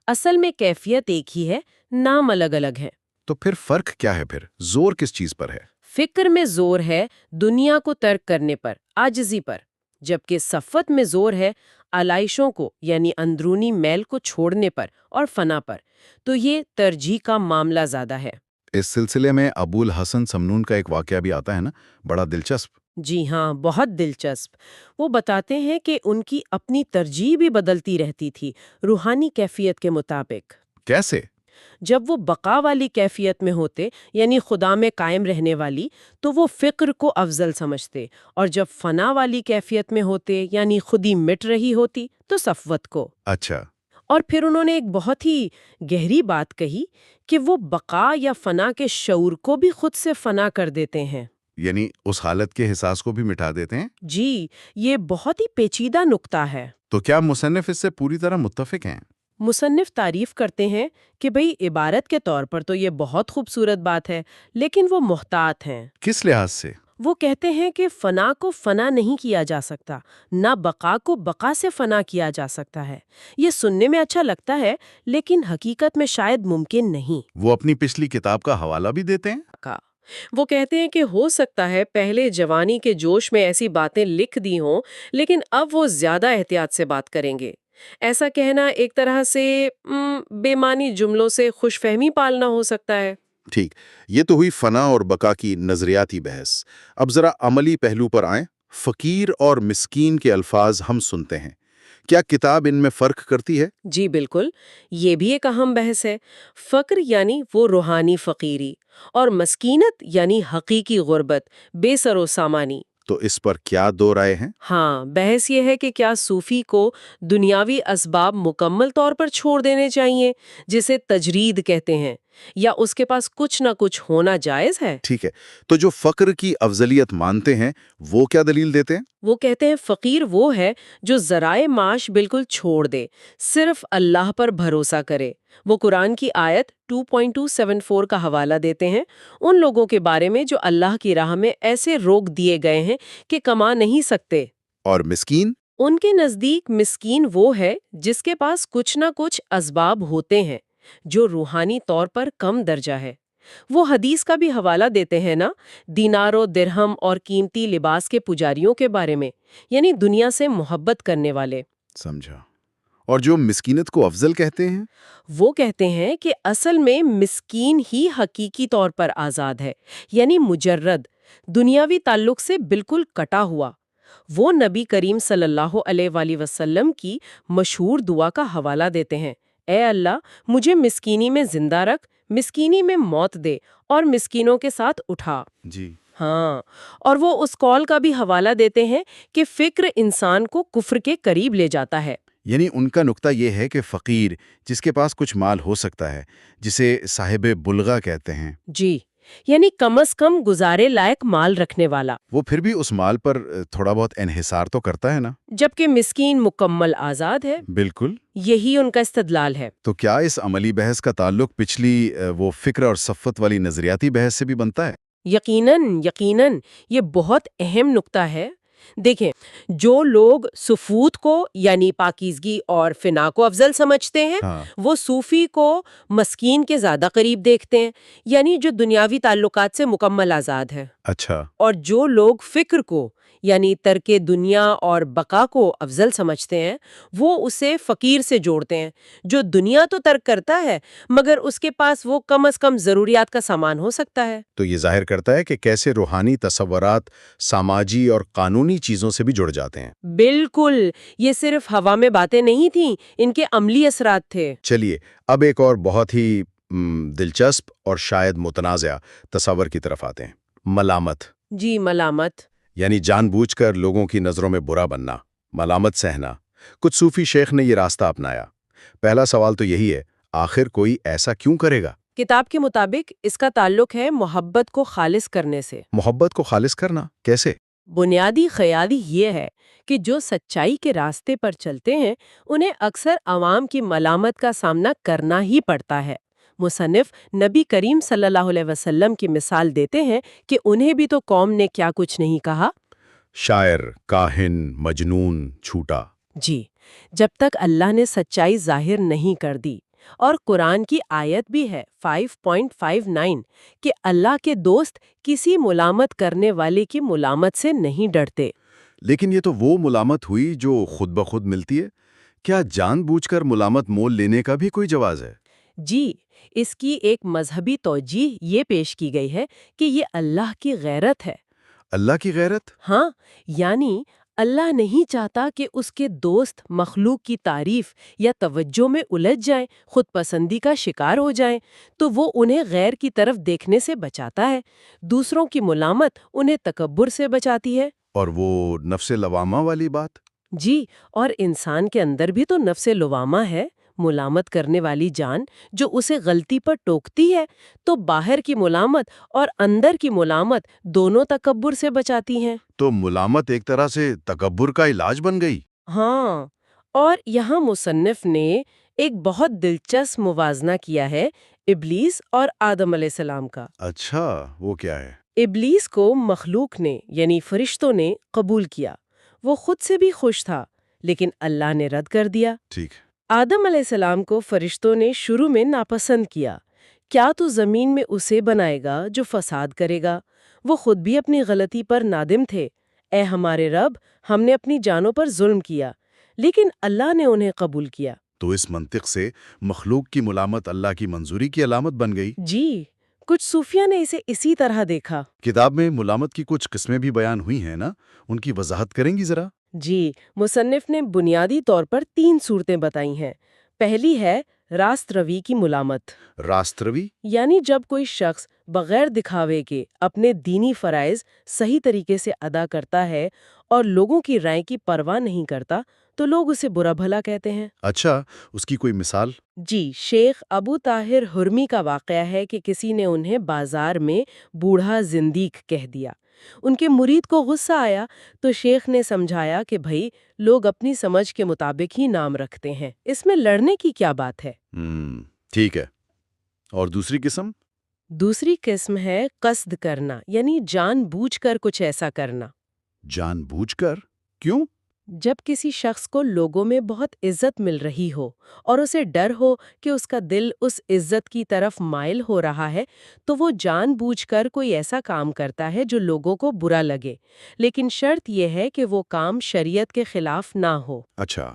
اصل میں کیفیت ایک ہی ہے، نام الگ الگ ہے۔ تو پھر فرق کیا ہے؟ پھر زور کس چیز پر ہے؟ فکر میں زور ہے دنیا کو ترک کرنے پر، عاجزی پر، جبکہ صفوت میں زور ہے علائشوں کو، یعنی اندرونی میل کو چھوڑنے پر اور فنا پر۔ تو یہ ترجیح کا معاملہ زیادہ ہے۔ اس سلسلے میں ابو الحسن سمنون کا ایک واقعہ بھی آتا ہے نا، بڑا دلچسپ۔ جی ہاں، بہت دلچسپ۔ وہ بتاتے ہیں کہ ان کی اپنی ترجیح بھی بدلتی رہتی تھی روحانی کیفیت کے مطابق۔ کیسے؟ جب وہ بقا والی کیفیت میں ہوتے، یعنی خدا میں قائم رہنے والی، تو وہ فکر کو افضل سمجھتے، اور جب فنا والی کیفیت میں ہوتے، یعنی خودی مٹ رہی ہوتی، تو صفوت کو۔ اچھا۔ اور پھر انہوں نے ایک بہت ہی گہری بات کہی کہ وہ بقا یا فنا کے شعور کو بھی خود سے فنا کر دیتے ہیں، یعنی اس حالت کے احساس کو بھی مٹا دیتے ہیں؟ جی، یہ بہت ہی پیچیدہ نکتہ ہے۔ تو کیا مصنف اس سے پوری طرح متفق ہیں؟ مصنف تعریف کرتے ہیں کہ بھئی عبارت کے طور پر تو یہ بہت خوبصورت بات ہے، لیکن وہ محتاط ہیں۔ کس لحاظ سے؟ وہ کہتے ہیں کہ فنا کو فنا نہیں کیا جا سکتا، نہ بقا کو بقا سے فنا کیا جا سکتا ہے۔ یہ سننے میں اچھا لگتا ہے، لیکن حقیقت میں شاید ممکن نہیں۔ وہ اپنی پچھلی کتاب کا حوالہ بھی دیتے ہیں؟ وہ کہتے ہیں کہ ہو سکتا ہے پہلے جوانی کے جوش میں ایسی باتیں لکھ دی ہوں، لیکن اب وہ زیادہ احتیاط سے بات کریں گے۔ ایسا کہنا ایک طرح سے بے معنی جملوں سے خوش فہمی پالنا ہو سکتا ہے۔ ٹھیک، یہ تو ہوئی فنا اور بقا کی نظریاتی بحث۔ اب ذرا عملی پہلو پر آئیں۔ فقیر اور مسکین کے الفاظ ہم سنتے ہیں، کیا کتاب ان میں فرق کرتی ہے؟ جی بالکل، یہ بھی ایک اہم بحث ہے۔ فقر یعنی وہ روحانی فقیری، اور مسکینت یعنی حقیقی غربت، بے سر و سامانی۔ تو اس پر کیا دو رائے ہیں؟ ہاں، بحث یہ ہے کہ کیا صوفی کو دنیاوی اسباب مکمل طور پر چھوڑ دینے چاہیے، جسے تجرید کہتے ہیں، یا اس کے پاس کچھ نہ کچھ ہونا جائز ہے؟ ٹھیک ہے، تو جو فقر کی افضلیت مانتے ہیں وہ کیا دلیل دیتے ہیں؟ وہ کہتے ہیں فقیر وہ ہے جو ذرائع معاش بالکل چھوڑ دے، صرف اللہ پر بھروسہ کرے۔ وہ قرآن کی آیت 2.274 کا حوالہ دیتے ہیں ان لوگوں کے بارے میں جو اللہ کی راہ میں ایسے روک دیے گئے ہیں کہ کما نہیں سکتے۔ اور مسکین؟ ان کے نزدیک مسکین وہ ہے جس کے پاس کچھ نہ کچھ اسباب ہوتے ہیں، جو روحانی طور پر کم درجہ ہے۔ وہ حدیث کا بھی حوالہ دیتے ہیں نا، دینار و درہم اور قیمتی لباس کے پجاریوں کے بارے میں، یعنی دنیا سے محبت کرنے والے۔ سمجھا۔ اور جو مسکینت کو افضل کہتے ہیں؟ وہ کہتے ہیں کہ اصل میں مسکین ہی حقیقی طور پر آزاد ہے، یعنی مجرد، دنیاوی تعلق سے بالکل کٹا ہوا۔ وہ نبی کریم صلی اللہ علیہ وآلہ وسلم کی مشہور دعا کا حوالہ دیتے ہیں، اے اللہ مجھے مسکینی میں زندہ رکھ، مسکینی میں موت دے اور مسکینوں کے ساتھ اٹھا۔ جی۔ ہاں، اور وہ اس قول کا بھی حوالہ دیتے ہیں کہ فکر انسان کو کفر کے قریب لے جاتا ہے۔ یعنی ان کا نقطہ یہ ہے کہ فقیر جس کے پاس کچھ مال ہو سکتا ہے، جسے صاحب بلغہ کہتے ہیں، جی، یعنی کم از کم گزارے لائق مال رکھنے والا، وہ پھر بھی اس مال پر تھوڑا بہت انحصار تو کرتا ہے نا؟ جبکہ مسکین مکمل آزاد ہے۔ بالکل۔ یہی ان کا استدلال ہے۔ تو کیا اس عملی بحث کا تعلق پچھلی وہ فکر اور صفت والی نظریاتی بحث سے بھی بنتا ہے؟ یقیناً، یقیناً، یہ بہت اہم نقطہ ہے۔ دیکھیں، جو لوگ سفوت کو یعنی پاکیزگی اور فنا کو افضل سمجھتے ہیں، ہاں۔ وہ صوفی کو مسکین کے زیادہ قریب دیکھتے ہیں، یعنی جو دنیاوی تعلقات سے مکمل آزاد ہے۔ اچھا۔ اور جو لوگ فکر کو یعنی ترک دنیا اور بقا کو افضل سمجھتے ہیں، وہ اسے فقیر سے جوڑتے ہیں، جو دنیا تو ترک کرتا ہے مگر اس کے پاس وہ کم از کم ضروریات کا سامان ہو سکتا ہے۔ تو یہ ظاہر کرتا ہے کہ کیسے روحانی تصورات سماجی اور قانونی چیزوں سے بھی جڑ جاتے ہیں۔ بالکل، یہ صرف ہوا میں باتیں نہیں تھیں، ان کے عملی اثرات تھے۔ چلیے اب ایک اور بہت ہی دلچسپ اور شاید متنازع تصور کی طرف آتے ہیں، ملامت۔ جی، ملامت۔ یعنی جان بوجھ کر لوگوں کی نظروں میں برا بننا، ملامت سہنا۔ کچھ صوفی شیخ نے یہ راستہ اپنایا۔ پہلا سوال تو یہی ہے، آخر کوئی ایسا کیوں کرے گا؟ کتاب کے مطابق اس کا تعلق ہے محبت کو خالص کرنے سے۔ محبت کو خالص کرنا کیسے؟ بنیادی خیالی یہ ہے کہ جو سچائی کے راستے پر چلتے ہیں انہیں اکثر عوام کی ملامت کا سامنا کرنا ہی پڑتا ہے۔ مصنف نبی کریم صلی اللہ علیہ وسلم کی مثال دیتے ہیں کہ انہیں بھی تو قوم نے کیا کچھ نہیں کہا۔ شاعر، کاہن، مجنون، چھوٹا۔ جی، جب تک اللہ نے سچائی ظاہر نہیں کر دی۔ اور قرآن کی آیت بھی ہے 5.59 کہ اللہ کے دوست کسی ملامت کرنے والے کی ملامت سے نہیں ڈرتے۔ لیکن یہ تو وہ ملامت ہوئی جو خود بخود ملتی ہے۔ کیا جان بوجھ کر ملامت مول لینے کا بھی کوئی جواز ہے؟ جی، اس کی ایک مذہبی توجیہ یہ پیش کی گئی ہے کہ یہ اللہ کی غیرت ہے۔ اللہ کی غیرت؟ ہاں، یعنی اللہ نہیں چاہتا کہ اس کے دوست مخلوق کی تعریف یا توجہ میں الجھ جائیں، خود پسندی کا شکار ہو جائیں، تو وہ انہیں غیر کی طرف دیکھنے سے بچاتا ہے۔ دوسروں کی ملامت انہیں تکبر سے بچاتی ہے۔ اور وہ نفس لوامہ والی بات؟ جی، اور انسان کے اندر بھی تو نفس لوامہ ہے، ملامت کرنے والی جان جو اسے غلطی پر ٹوکتی ہے، تو باہر کی ملامت اور اندر کی ملامت دونوں تکبر سے بچاتی ہیں۔ تو ملامت ایک طرح سے تکبر کا علاج بن گئی۔ ہاں، اور یہاں مصنف نے ایک بہت دلچسپ موازنہ کیا ہے ابلیس اور آدم علیہ السلام کا۔ اچھا، وہ کیا ہے؟ ابلیس کو مخلوق نے یعنی فرشتوں نے قبول کیا، وہ خود سے بھی خوش تھا، لیکن اللہ نے رد کر دیا۔ ٹھیک۔ آدم علیہ السلام کو فرشتوں نے شروع میں ناپسند کیا، کیا تو زمین میں اسے بنائے گا جو فساد کرے گا؟ وہ خود بھی اپنی غلطی پر نادم تھے۔ اے ہمارے رب، ہم نے اپنی جانوں پر ظلم کیا، لیکن اللہ نے انہیں قبول کیا۔ تو اس منطق سے مخلوق کی ملامت اللہ کی منظوری کی علامت بن گئی۔ جی، کچھ صوفیہ نے اسے اسی طرح دیکھا۔ کتاب میں ملامت کی کچھ قسمیں بھی بیان ہوئی ہیں نا، ان کی وضاحت کریں گی ذرا؟ جی، مصنف نے بنیادی طور پر 3 صورتیں بتائی ہیں۔ پہلی ہے راست روی کی ملامت، راست روی؟ یعنی جب کوئی شخص بغیر دکھاوے کے اپنے دینی فرائض صحیح طریقے سے ادا کرتا ہے اور لوگوں کی رائے کی پرواہ نہیں کرتا تو لوگ اسے برا بھلا کہتے ہیں۔ اچھا، اس کی کوئی مثال؟ جی، شیخ ابو طاہر حرمی کا واقعہ ہے کہ کسی نے انہیں بازار میں بوڑھا زندیق کہہ دیا۔ ان کے مرید کو غصہ آیا تو شیخ نے سمجھایا کہ بھائی لوگ اپنی سمجھ کے مطابق ہی نام رکھتے ہیں، اس میں لڑنے کی کیا بات ہے؟ ٹھیک ہے۔ اور دوسری قسم؟ دوسری قسم ہے قصد کرنا، یعنی جان بوجھ کر کچھ ایسا کرنا۔ جان بوجھ کر؟ کیوں؟ جب کسی شخص کو لوگوں میں بہت عزت مل رہی ہو اور اسے ڈر ہو کہ اس کا دل اس عزت کی طرف مائل ہو رہا ہے تو وہ جان بوجھ کر کوئی ایسا کام کرتا ہے جو لوگوں کو برا لگے، لیکن شرط یہ ہے کہ وہ کام شریعت کے خلاف نہ ہو۔ اچھا،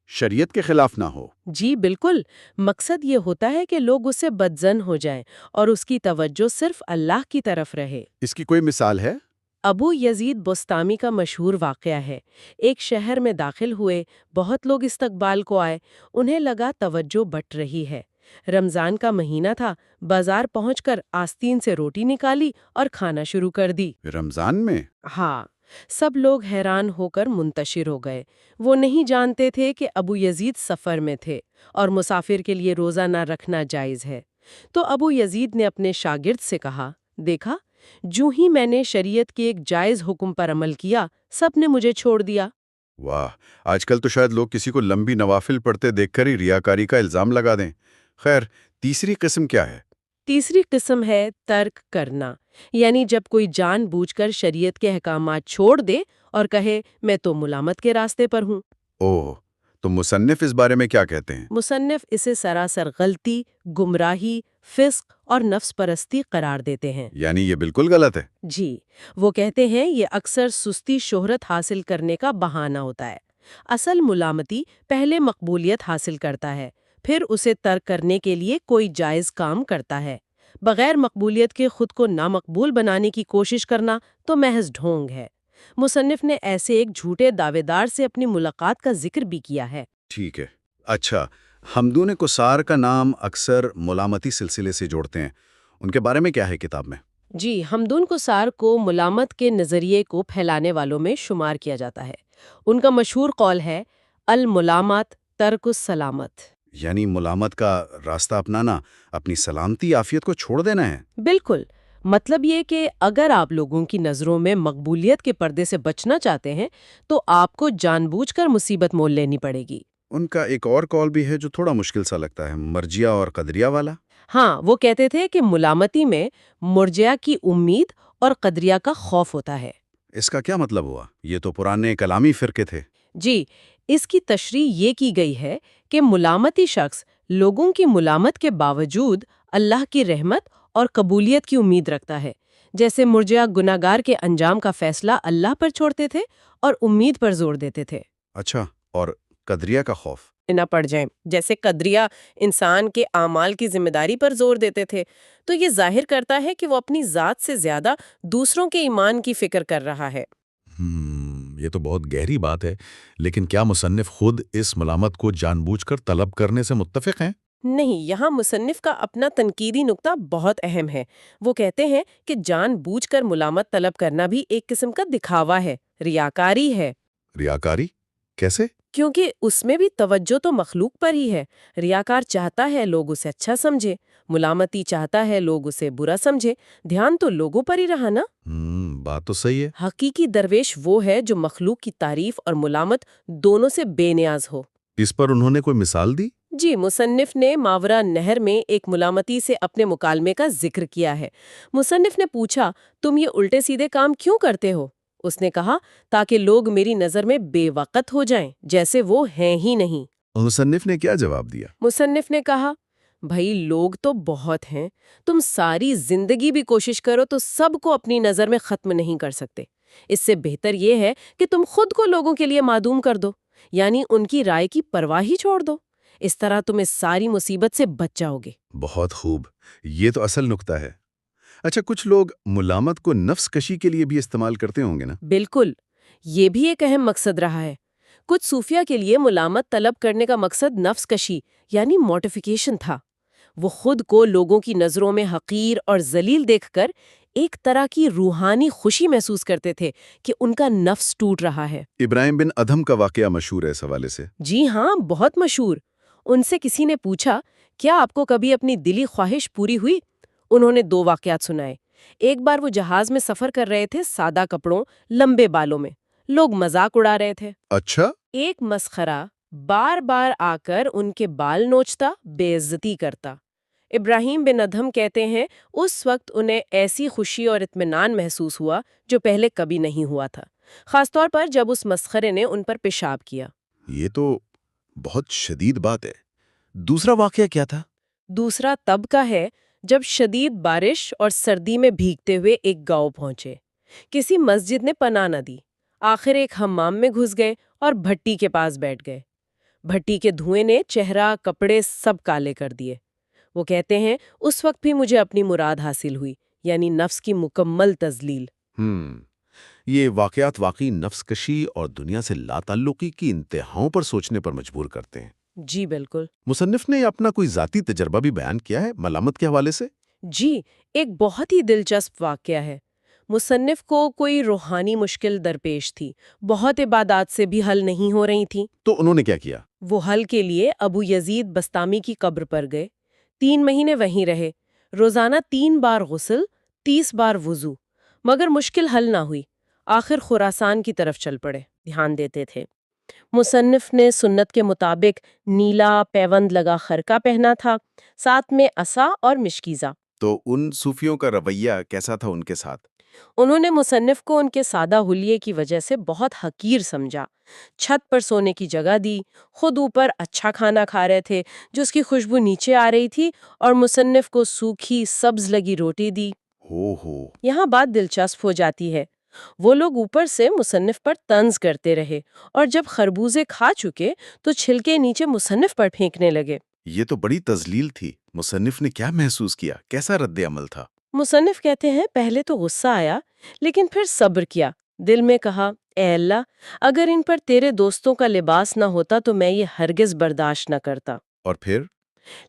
شریعت کے خلاف نہ ہو؟ جی بالکل، مقصد یہ ہوتا ہے کہ لوگ اس سے بدظن ہو جائیں اور اس کی توجہ صرف اللہ کی طرف رہے۔ اس کی کوئی مثال ہے؟ ابو یزید بستامی کا مشہور واقعہ ہے۔ ایک شہر میں داخل ہوئے، بہت لوگ استقبال کو آئے، انہیں لگا توجہ بٹ رہی ہے۔ رمضان کا مہینہ تھا، بازار پہنچ کر آستین سے روٹی نکالی اور کھانا شروع کر دی۔ رمضان میں؟ ہاں، سب لوگ حیران ہو کر منتشر ہو گئے۔ وہ نہیں جانتے تھے کہ ابو یزید سفر میں تھے اور مسافر کے لیے روزہ نہ رکھنا جائز ہے۔ تو ابو یزید نے اپنے شاگرد سے کہا، دیکھا، جو ہی میں نے شریعت کے ایک جائز حکم پر عمل کیا، سب نے مجھے چھوڑ دیا۔ واہ، آج کل تو شاید لوگ کسی کو لمبی نوافل پڑھتے دیکھ کر ہی ریاکاری کا الزام لگا دیں۔ خیر، تیسری قسم کیا ہے؟ تیسری قسم ہے ترک کرنا، یعنی جب کوئی جان بوجھ کر شریعت کے احکامات چھوڑ دے اور کہے میں تو ملامت کے راستے پر ہوں۔ اوہ، تو مصنف اس بارے میں کیا کہتے ہیں؟ مصنف اسے سراسر غلطی، گمراہی، فسق اور نفس پرستی قرار دیتے ہیں۔ یعنی یہ بالکل غلط ہے؟ جی، وہ کہتے ہیں یہ اکثر سستی شہرت حاصل کرنے کا بہانہ ہوتا ہے۔ اصل ملامتی پہلے مقبولیت حاصل کرتا ہے، پھر اسے ترک کرنے کے لیے کوئی جائز کام کرتا ہے۔ بغیر مقبولیت کے خود کو نامقبول بنانے کی کوشش کرنا تو محض ڈھونگ ہے۔ مصنف نے ایسے ایک جھوٹے دعوے دار سے اپنی ملاقات کا ذکر بھی کیا ہے۔ ٹھیک ہے۔ اچھا، حمدون کسار کا نام اکثر ملامتی سلسلے سے جوڑتے ہیں، ان کے بارے میں کیا ہے کتاب میں؟ جی، حمدون کسار کو ملامت کے نظریے کو پھیلانے والوں میں شمار کیا جاتا ہے۔ ان کا مشہور قول ہے الملامت ترک السلامت، یعنی ملامت کا راستہ اپنانا، اپنی سلامتی عافیت کو چھوڑ دینا ہے۔ بالکل، مطلب یہ کہ اگر آپ لوگوں کی نظروں میں مقبولیت کے پردے سے بچنا چاہتے ہیں تو آپ کو جان بوجھ کر مصیبت مول لینی پڑے گی۔ ان کا ایک اور قول بھی ہے جو تھوڑا مشکل سا لگتا ہے، مرجیہ اور قدریہ والا۔ ہاں، وہ کہتے تھے کہ ملامتی میں مرجیہ کی امید اور قدریہ کا خوف ہوتا ہے۔ اس کا کیا مطلب ہوا؟ یہ تو پرانے کلامی فرقے تھے۔ جی، اس کی تشریح یہ کی گئی ہے کہ ملامتی شخص لوگوں کی ملامت کے باوجود اللہ کی رحمت اور قبولیت کی امید رکھتا ہے، جیسے مرجیہ گناہگار کے انجام کا فیصلہ اللہ پر چھوڑتے تھے اور امید پر زور دیتے تھے۔ اچھا، اور قدریہ کا خوف؟ نہ پڑ جائیں، جیسے قدریہ انسان کے اعمال کی ذمہ داری پر زور دیتے تھے، تو یہ ظاہر کرتا ہے کہ وہ اپنی ذات سے زیادہ دوسروں کے ایمان کی فکر کر رہا ہے۔ یہ تو بہت گہری بات ہے، لیکن کیا مصنف خود اس ملامت کو جان بوجھ کر طلب کرنے سے متفق ہیں؟ نہیں، یہاں مصنف کا اپنا تنقیدی نقطہ بہت اہم ہے۔ وہ کہتے ہیں کہ جان بوجھ کر ملامت طلب کرنا بھی ایک قسم کا دکھاوا ہے، ریاکاری ہے۔ ریاکاری؟ کیسے؟ کیونکہ اس میں بھی توجہ تو مخلوق پر ہی ہے۔ ریاکار چاہتا ہے لوگ اسے اچھا سمجھے، ملامتی چاہتا ہے لوگ اسے برا سمجھے، دھیان تو لوگوں پر ہی رہا نا۔ بات تو صحیح ہے۔ حقیقی درویش وہ ہے جو مخلوق کی تعریف اور ملامت دونوں سے بے نیاز ہو۔ اس پر انہوں نے کوئی مثال دی؟ جی، مصنف نے ماورا نہر میں ایک ملامتی سے اپنے مکالمے کا ذکر کیا ہے۔ مصنف نے پوچھا، تم یہ الٹے سیدھے کام کیوں کرتے ہو؟ اس نے کہا، تاکہ لوگ میری نظر میں بے وقت ہو جائیں، جیسے وہ ہیں ہی نہیں۔ مصنف نے کیا جواب دیا؟ مصنف نے کہا، بھائی لوگ تو بہت ہیں، تم ساری زندگی بھی کوشش کرو تو سب کو اپنی نظر میں ختم نہیں کر سکتے۔ اس سے بہتر یہ ہے کہ تم خود کو لوگوں کے لیے معدوم کر دو، یعنی ان کی رائے کی پرواہ ہی چھوڑ دو۔ اس طرح تم اس ساری مصیبت سے بچ جاؤ گے۔ بہت خوب، یہ تو اصل نقطہ ہے۔ اچھا، کچھ لوگ ملامت کو نفس کشی کے لیے بھی استعمال کرتے ہوں گے نا؟ بالکل، یہ بھی ایک اہم مقصد رہا ہے۔ کچھ صوفیہ کے لیے ملامت طلب کرنے کا مقصد نفس کشی یعنی مورٹیفیکیشن تھا۔ وہ خود کو لوگوں کی نظروں میں حقیر اور ذلیل دیکھ کر ایک طرح کی روحانی خوشی محسوس کرتے تھے کہ ان کا نفس ٹوٹ رہا ہے۔ ابراہیم بن ادھم کا واقعہ مشہور ہے اس حوالے سے۔ جی ہاں، بہت مشہور۔ ان سے کسی نے پوچھا، کیا آپ کو کبھی اپنی دلی خواہش پوری ہوئی؟ انہوں نے 2 واقعات سنائے۔ ایک بار وہ جہاز میں سفر کر رہے تھے، سادہ کپڑوں، لمبے بالوں میں۔ لوگ مذاق اڑا رہے تھے۔ اچھا؟ ایک مسخرہ بار بار آ کر ان کے بال نوچتا، بے عزتی کرتا۔ ابراہیم بن ادھم کہتے ہیں اس وقت انہیں ایسی خوشی اور اطمینان محسوس ہوا جو پہلے کبھی نہیں ہوا تھا، خاص طور پر جب اس مسخرے نے ان پر پیشاب کیا۔ یہ تو بہت شدید بات ہے۔ دوسرا واقعہ کیا تھا؟ دوسرا تب کا ہے جب شدید بارش اور سردی میں بھیگتے ہوئے ایک گاؤں پہنچے۔ کسی مسجد نے پناہ نہ دی، آخر ایک حمام میں گھس گئے اور بھٹی کے پاس بیٹھ گئے۔ بھٹی کے دھوئیں نے چہرہ، کپڑے سب کالے کر دیے۔ وہ کہتے ہیں اس وقت بھی مجھے اپنی مراد حاصل ہوئی، یعنی نفس کی مکمل تذلیل۔ یہ واقعات واقعی نفس کشی اور دنیا سے لا تعلقی کی انتہاؤں پر سوچنے پر مجبور کرتے ہیں۔ جی بالکل۔ مصنف نے اپنا کوئی ذاتی تجربہ بھی بیان کیا ہے ملامت کے حوالے سے؟ جی، ایک بہت ہی دلچسپ واقعہ ہے۔ مصنف کو کوئی روحانی مشکل درپیش تھی، بہت عبادات سے بھی حل نہیں ہو رہی تھیں۔ تو انہوں نے کیا کیا؟ وہ حل کے لیے ابو یزید بستامی کی قبر پر گئے، 3 مہینے وہیں رہے، روزانہ 3 بار غسل، 30 بار وضو، مگر مشکل حل نہ ہوئی۔ آخر خراسان کی طرف چل پڑے، دھیان دیتے تھے۔ مصنف نے سنت کے مطابق نیلا پیوند لگا خرقہ پہنا تھا، ساتھ میں عصا اور مشکیزہ۔ تو ان صوفیوں کا رویہ کیسا تھا ان کے ساتھ؟ انہوں نے مصنف کو ان کے سادہ حلیے کی وجہ سے بہت حقیر سمجھا، چھت پر سونے کی جگہ دی، خود اوپر اچھا کھانا کھا رہے تھے جس کی خوشبو نیچے آ رہی تھی، اور مصنف کو سوکھی سبز لگی روٹی دی۔ یہاں بات دلچسپ ہو جاتی ہے، وہ لوگ اوپر سے مصنف پر طنز کرتے رہے، اور جب خربوزے کھا چکے تو چھلکے نیچے مصنف پر پھینکنے لگے۔ یہ تو بڑی تذلیل تھی۔ مصنف نے کیا محسوس کیا؟ کیسا رد عمل تھا؟ مصنف کہتے ہیں پہلے تو غصہ آیا، لیکن پھر صبر کیا، دل میں کہا، اے اللہ، اگر ان پر تیرے دوستوں کا لباس نہ ہوتا تو میں یہ ہرگز برداشت نہ کرتا۔ اور پھر؟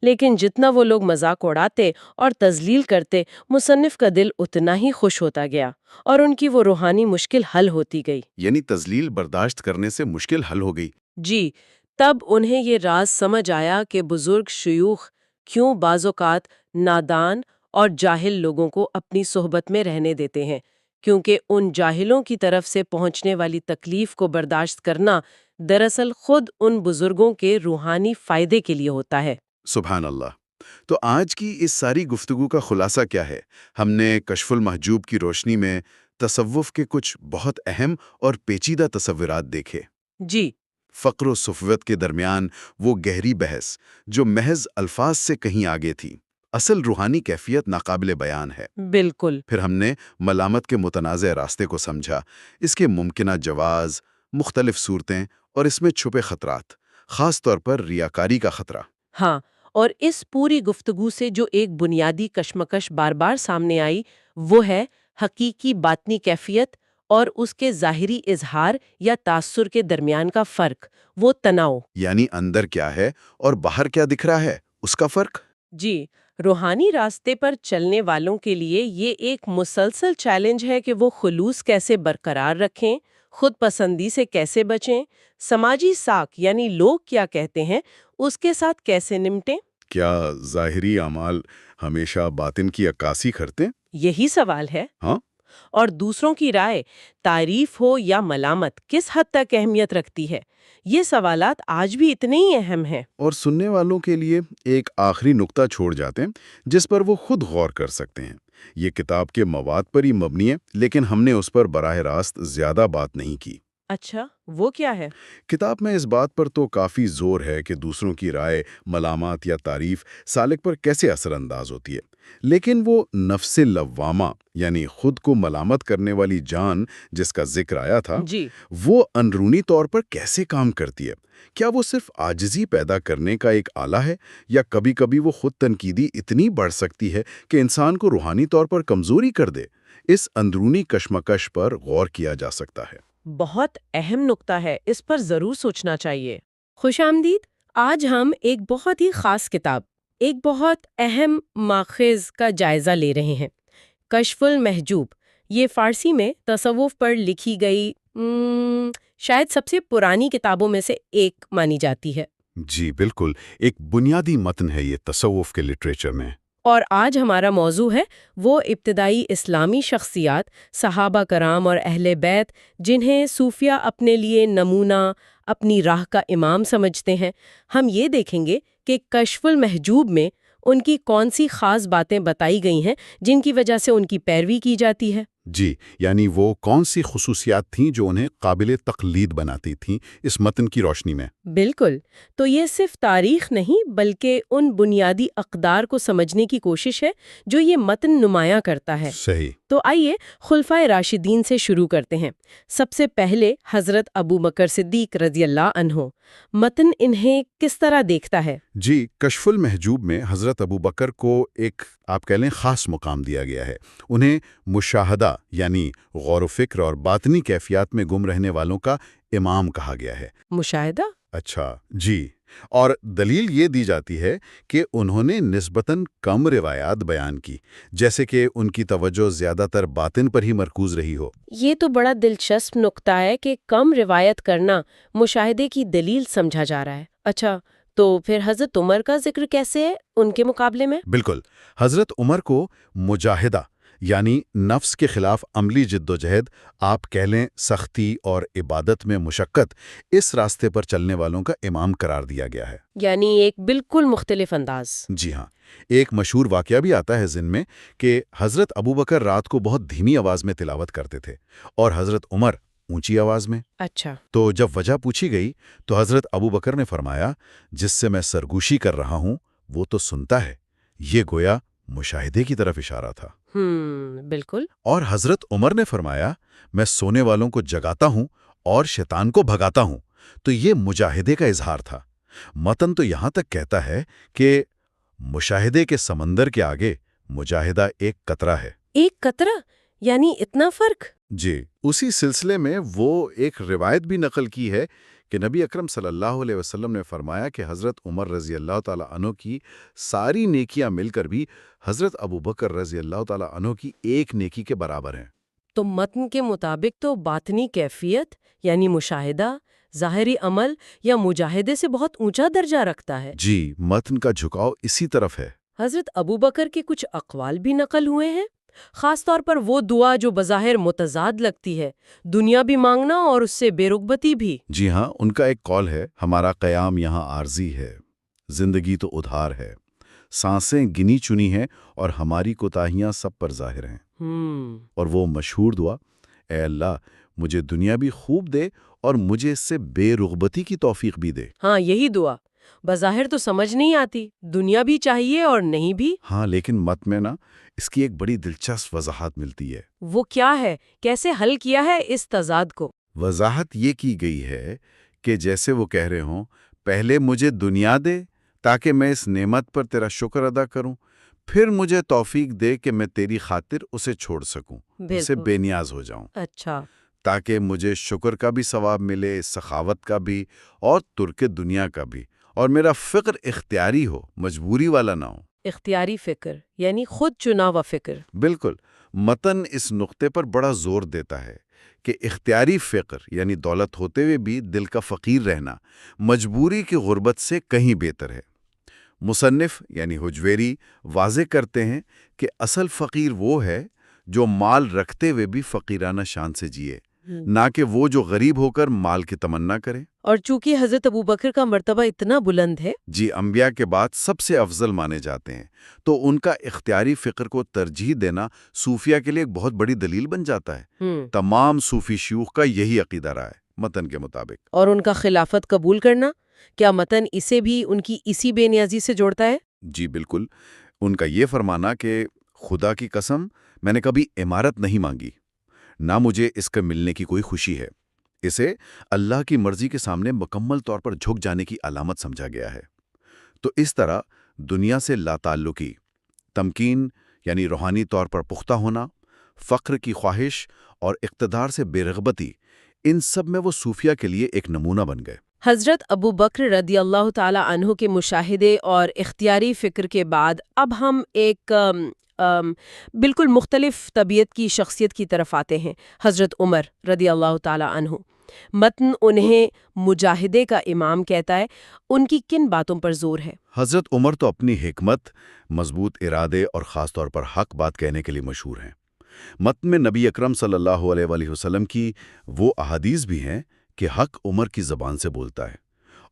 لیکن جتنا وہ لوگ مذاق اڑاتے اور تذلیل کرتے، مصنف کا دل اتنا ہی خوش ہوتا گیا، اور ان کی وہ روحانی مشکل حل ہوتی گئی۔ یعنی تذلیل برداشت کرنے سے مشکل حل ہو گئی۔ جی، تب انہیں یہ راز سمجھ آیا کہ بزرگ شیوخ کیوں بعض اوقات نادان اور جاہل لوگوں کو اپنی صحبت میں رہنے دیتے ہیں، کیونکہ ان جاہلوں کی طرف سے پہنچنے والی تکلیف کو برداشت کرنا دراصل خود ان بزرگوں کے روحانی فائدے کے لیے ہوتا ہے۔ سبحان اللہ۔ تو آج کی اس ساری گفتگو کا خلاصہ کیا ہے؟ ہم نے کشف المحجوب کی روشنی میں تصوف کے کچھ بہت اہم اور پیچیدہ تصورات دیکھے۔ جی، فقر و صفوت کے درمیان وہ گہری بحث جو محض الفاظ سے کہیں آگے تھی، اصل روحانی کیفیت ناقابل بیان ہے۔ بالکل۔ پھر ہم نے ملامت کے متنازع راستے کو سمجھا، اس کے ممکنہ جواز، مختلف صورتیں اور اس میں چھپے خطرات، خاص طور پر ریاکاری کا خطرہ۔ ہاں، اور اس پوری گفتگو سے جو ایک بنیادی کشمکش بار بار سامنے آئی، وہ ہے حقیقی باطنی کیفیت اور اس کے ظاہری اظہار یا تاثر کے درمیان کا فرق، وہ تناؤ۔ یعنی اندر کیا ہے اور باہر کیا دکھ رہا ہے، اس کا فرق۔ جی، روحانی راستے پر چلنے والوں کے لیے یہ ایک مسلسل چیلنج ہے کہ وہ خلوص کیسے برقرار رکھیں، خود پسندی سے کیسے بچیں، سماجی ساکھ یعنی لوگ کیا کہتے ہیں اس کے ساتھ کیسے نمٹیں۔ کیا ظاہری اعمال ہمیشہ باطن کی عکاسی کرتے؟ یہی سوال ہے۔ ہاں۔ اور دوسروں کی رائے، تعریف ہو یا ملامت، کس حد تک اہمیت رکھتی ہے؟ یہ سوالات آج بھی اتنے ہی اہم ہیں۔ اور سننے والوں کے لیے ایک آخری نقطہ چھوڑ جاتے ہیں جس پر وہ خود غور کر سکتے ہیں۔ یہ کتاب کے مواد پر ہی مبنی ہے، لیکن ہم نے اس پر براہ راست زیادہ بات نہیں کی۔ اچھا، وہ کیا ہے؟ کتاب میں اس بات پر تو کافی زور ہے کہ دوسروں کی رائے، ملامات یا تعریف سالک پر کیسے اثر انداز ہوتی ہے، لیکن وہ نفس لوامہ یعنی خود کو ملامت کرنے والی جان جس کا ذکر آیا تھا، جی، وہ اندرونی طور پر کیسے کام کرتی ہے؟ کیا وہ صرف عاجزی پیدا کرنے کا ایک آلہ ہے، یا کبھی کبھی وہ خود تنقیدی اتنی بڑھ سکتی ہے کہ انسان کو روحانی طور پر کمزوری کر دے؟ اس اندرونی کشمکش پر غور کیا جا سکتا ہے۔ بہت اہم نقطہ ہے، اس پر ضرور سوچنا چاہیے۔ خوش آمدید۔ آج ہم ایک بہت ہی خاص کتاب، ایک بہت اہم ماخذ کا جائزہ لے رہے ہیں، کشف المحجوب۔ یہ فارسی میں تصوف پر لکھی گئی شاید سب سے پرانی کتابوں میں سے ایک مانی جاتی ہے۔ جی بالکل، ایک بنیادی متن ہے یہ تصوف کے لٹریچر میں۔ اور آج ہمارا موضوع ہے وہ ابتدائی اسلامی شخصیات، صحابہ کرام اور اہل بیت، جنہیں صوفیہ اپنے لیے نمونہ، اپنی راہ کا امام سمجھتے ہیں۔ ہم یہ دیکھیں گے کہ کشف المحجوب میں ان کی کون سی خاص باتیں بتائی گئی ہیں جن کی وجہ سے ان کی پیروی کی جاتی ہے۔ جی، یعنی وہ کون سی خصوصیات تھیں جو انہیں قابل تقلید بناتی تھیں اس متن کی روشنی میں؟ بالکل، تو یہ صرف تاریخ نہیں بلکہ ان بنیادی اقدار کو سمجھنے کی کوشش ہے جو یہ متن نمایاں کرتا ہے۔ صحیح۔ تو آئیے خلفائے راشدین سے شروع کرتے ہیں۔ سب سے پہلے حضرت ابو بکر صدیق رضی اللہ عنہ، متن انہیں کس طرح دیکھتا ہے؟ جی، کشف المحجوب میں حضرت ابو بکر کو ایک آپ کہہ لیں خاص مقام دیا گیا ہے۔ انہیں مشاہدہ یعنی غور و فکر اور باطنی کیفیات میں گم رہنے والوں کا امام کہا گیا ہے۔ مشاہدہ؟ اچھا جی، اور دلیل یہ دی جاتی ہے کہ انہوں نے نسبتاً کم روایات بیان کی، جیسے کہ ان کی توجہ زیادہ تر باطن پر ہی مرکوز رہی ہو۔ یہ تو بڑا دلچسپ نقطہ ہے کہ کم روایت کرنا مشاہدے کی دلیل سمجھا جا رہا ہے۔ اچھا، تو پھر حضرت عمر کا ذکر کیسے ہے ان کے مقابلے میں؟ بالکل، حضرت عمر کو مجاہدہ یعنی نفس کے خلاف عملی جد و جہد، آپ کہہ لیں سختی اور عبادت میں مشقت، اس راستے پر چلنے والوں کا امام قرار دیا گیا ہے۔ یعنی ایک بالکل مختلف انداز۔ جی ہاں، ایک مشہور واقعہ بھی آتا ہے ذہن میں کہ حضرت ابوبکر رات کو بہت دھیمی آواز میں تلاوت کرتے تھے اور حضرت عمر اونچی آواز میں۔ اچھا۔ تو جب وجہ پوچھی گئی تو حضرت ابوبکر نے فرمایا، جس سے میں سرگوشی کر رہا ہوں وہ تو سنتا ہے۔ یہ گویا مشاہدے کی طرف اشارہ تھا۔ بالکل۔ اور حضرت عمر نے فرمایا، میں سونے والوں کو جگاتا ہوں اور شیطان کو بھگاتا ہوں۔ تو یہ مجاہدے کا اظہار تھا۔ متن تو یہاں تک کہتا ہے کہ مشاہدے کے سمندر کے آگے مجاہدہ ایک قطرہ ہے۔ ایک قطرہ؟ یعنی اتنا فرق؟ جی، اسی سلسلے میں وہ ایک روایت بھی نقل کی ہے کہ نبی اکرم صلی اللہ علیہ وسلم نے فرمایا کہ حضرت عمر رضی اللہ تعالیٰ عنہ کی ساری نیکیاں مل کر بھی حضرت ابوبکر رضی اللہ تعالیٰ عنہ کی ایک نیکی کے برابر ہیں۔ تو متن کے مطابق تو باطنی کیفیت یعنی مشاہدہ ظاہری عمل یا مجاہدے سے بہت اونچا درجہ رکھتا ہے۔ جی، متن کا جھکاؤ اسی طرف ہے۔ حضرت ابوبکر کے کچھ اقوال بھی نقل ہوئے ہیں، خاص طور پر وہ دعا جو بظاہر متضاد لگتی ہے، دنیا بھی مانگنا اور اس سے بے رغبتی بھی۔ جی ہاں، ان کا ایک قول ہے، ہمارا قیام یہاں عارضی ہے، زندگی تو ادھار ہے، سانسیں گنی چنی ہیں اور ہماری کوتاہیاں سب پر ظاہر ہیں۔ اور وہ مشہور دعا، اے اللہ مجھے دنیا بھی خوب دے اور مجھے اس سے بے رغبتی کی توفیق بھی دے۔ ہاں، یہی دعا بظاہر تو سمجھ نہیں آتی، دنیا بھی چاہیے اور نہیں بھی۔ ہاں، لیکن مت میں اس کی ایک بڑی دلچسپ وضاحت ملتی ہے۔ وہ کیا ہے؟ کیسے حل کیا ہے اس تضاد کو؟ وضاحت یہ کی گئی ہے کہ جیسے وہ کہہ رہے ہوں، پہلے مجھے دنیا دے تاکہ میں اس نعمت پر تیرا شکر ادا کروں، پھر مجھے توفیق دے کہ میں تیری خاطر اسے چھوڑ سکوں، اسے بے نیاز ہو جاؤں۔ اچھا، تاکہ مجھے شکر کا بھی ثواب ملے، سخاوت کا بھی اور ترک دنیا کا بھی، اور میرا فکر اختیاری ہو، مجبوری والا نہ ہو۔ اختیاری فکر یعنی خود چنا ہوا فکر۔ بالکل، متن اس نقطے پر بڑا زور دیتا ہے کہ اختیاری فکر یعنی دولت ہوتے ہوئے بھی دل کا فقیر رہنا مجبوری کی غربت سے کہیں بہتر ہے۔ مصنف یعنی حجویری واضح کرتے ہیں کہ اصل فقیر وہ ہے جو مال رکھتے ہوئے بھی فقیرانہ شان سے جیے، نہ کہ وہ جو غریب ہو کر مال کی تمنا کرے۔ اور چونکہ حضرت ابوبکر کا مرتبہ اتنا بلند ہے، جی، انبیاء کے بعد سب سے افضل مانے جاتے ہیں، تو ان کا اختیاری فکر کو ترجیح دینا صوفیہ کے لیے ایک بہت بڑی دلیل بن جاتا ہے۔ تمام صوفی شیوخ کا یہی عقیدہ رہا ہے متن کے مطابق۔ اور ان کا خلافت قبول کرنا، کیا متن اسے بھی ان کی اسی بے نیازی سے جوڑتا ہے؟ جی بالکل، ان کا یہ فرمانا کہ خدا کی قسم میں نے کبھی عمارت نہیں مانگی، نہ مجھے اس کے ملنے کی کوئی خوشی ہے، اسے اللہ کی مرضی کے سامنے مکمل طور پر جھک جانے کی علامت سمجھا گیا ہے۔ تو اس طرح دنیا سے لا تعلقی، تمکین یعنی روحانی طور پر پختہ ہونا، فقر کی خواہش اور اقتدار سے بے رغبتی، ان سب میں وہ صوفیہ کے لیے ایک نمونہ بن گئے۔ حضرت ابو بکر رضی اللہ تعالی عنہ کے مشاہدے اور اختیاری فکر کے بعد اب ہم ایک بالکل مختلف طبیعت کی شخصیت کی طرف آتے ہیں، حضرت عمر رضی اللہ تعالی عنہ۔ متن انہیں مجاہدے کا امام کہتا ہے، ان کی کن باتوں پر زور ہے؟ حضرت عمر تو اپنی حکمت، مضبوط ارادے اور خاص طور پر حق بات کہنے کے لیے مشہور ہیں۔ متن میں نبی اکرم صلی اللہ علیہ وآلہ وسلم کی وہ احادیث بھی ہیں کہ حق عمر کی زبان سے بولتا ہے،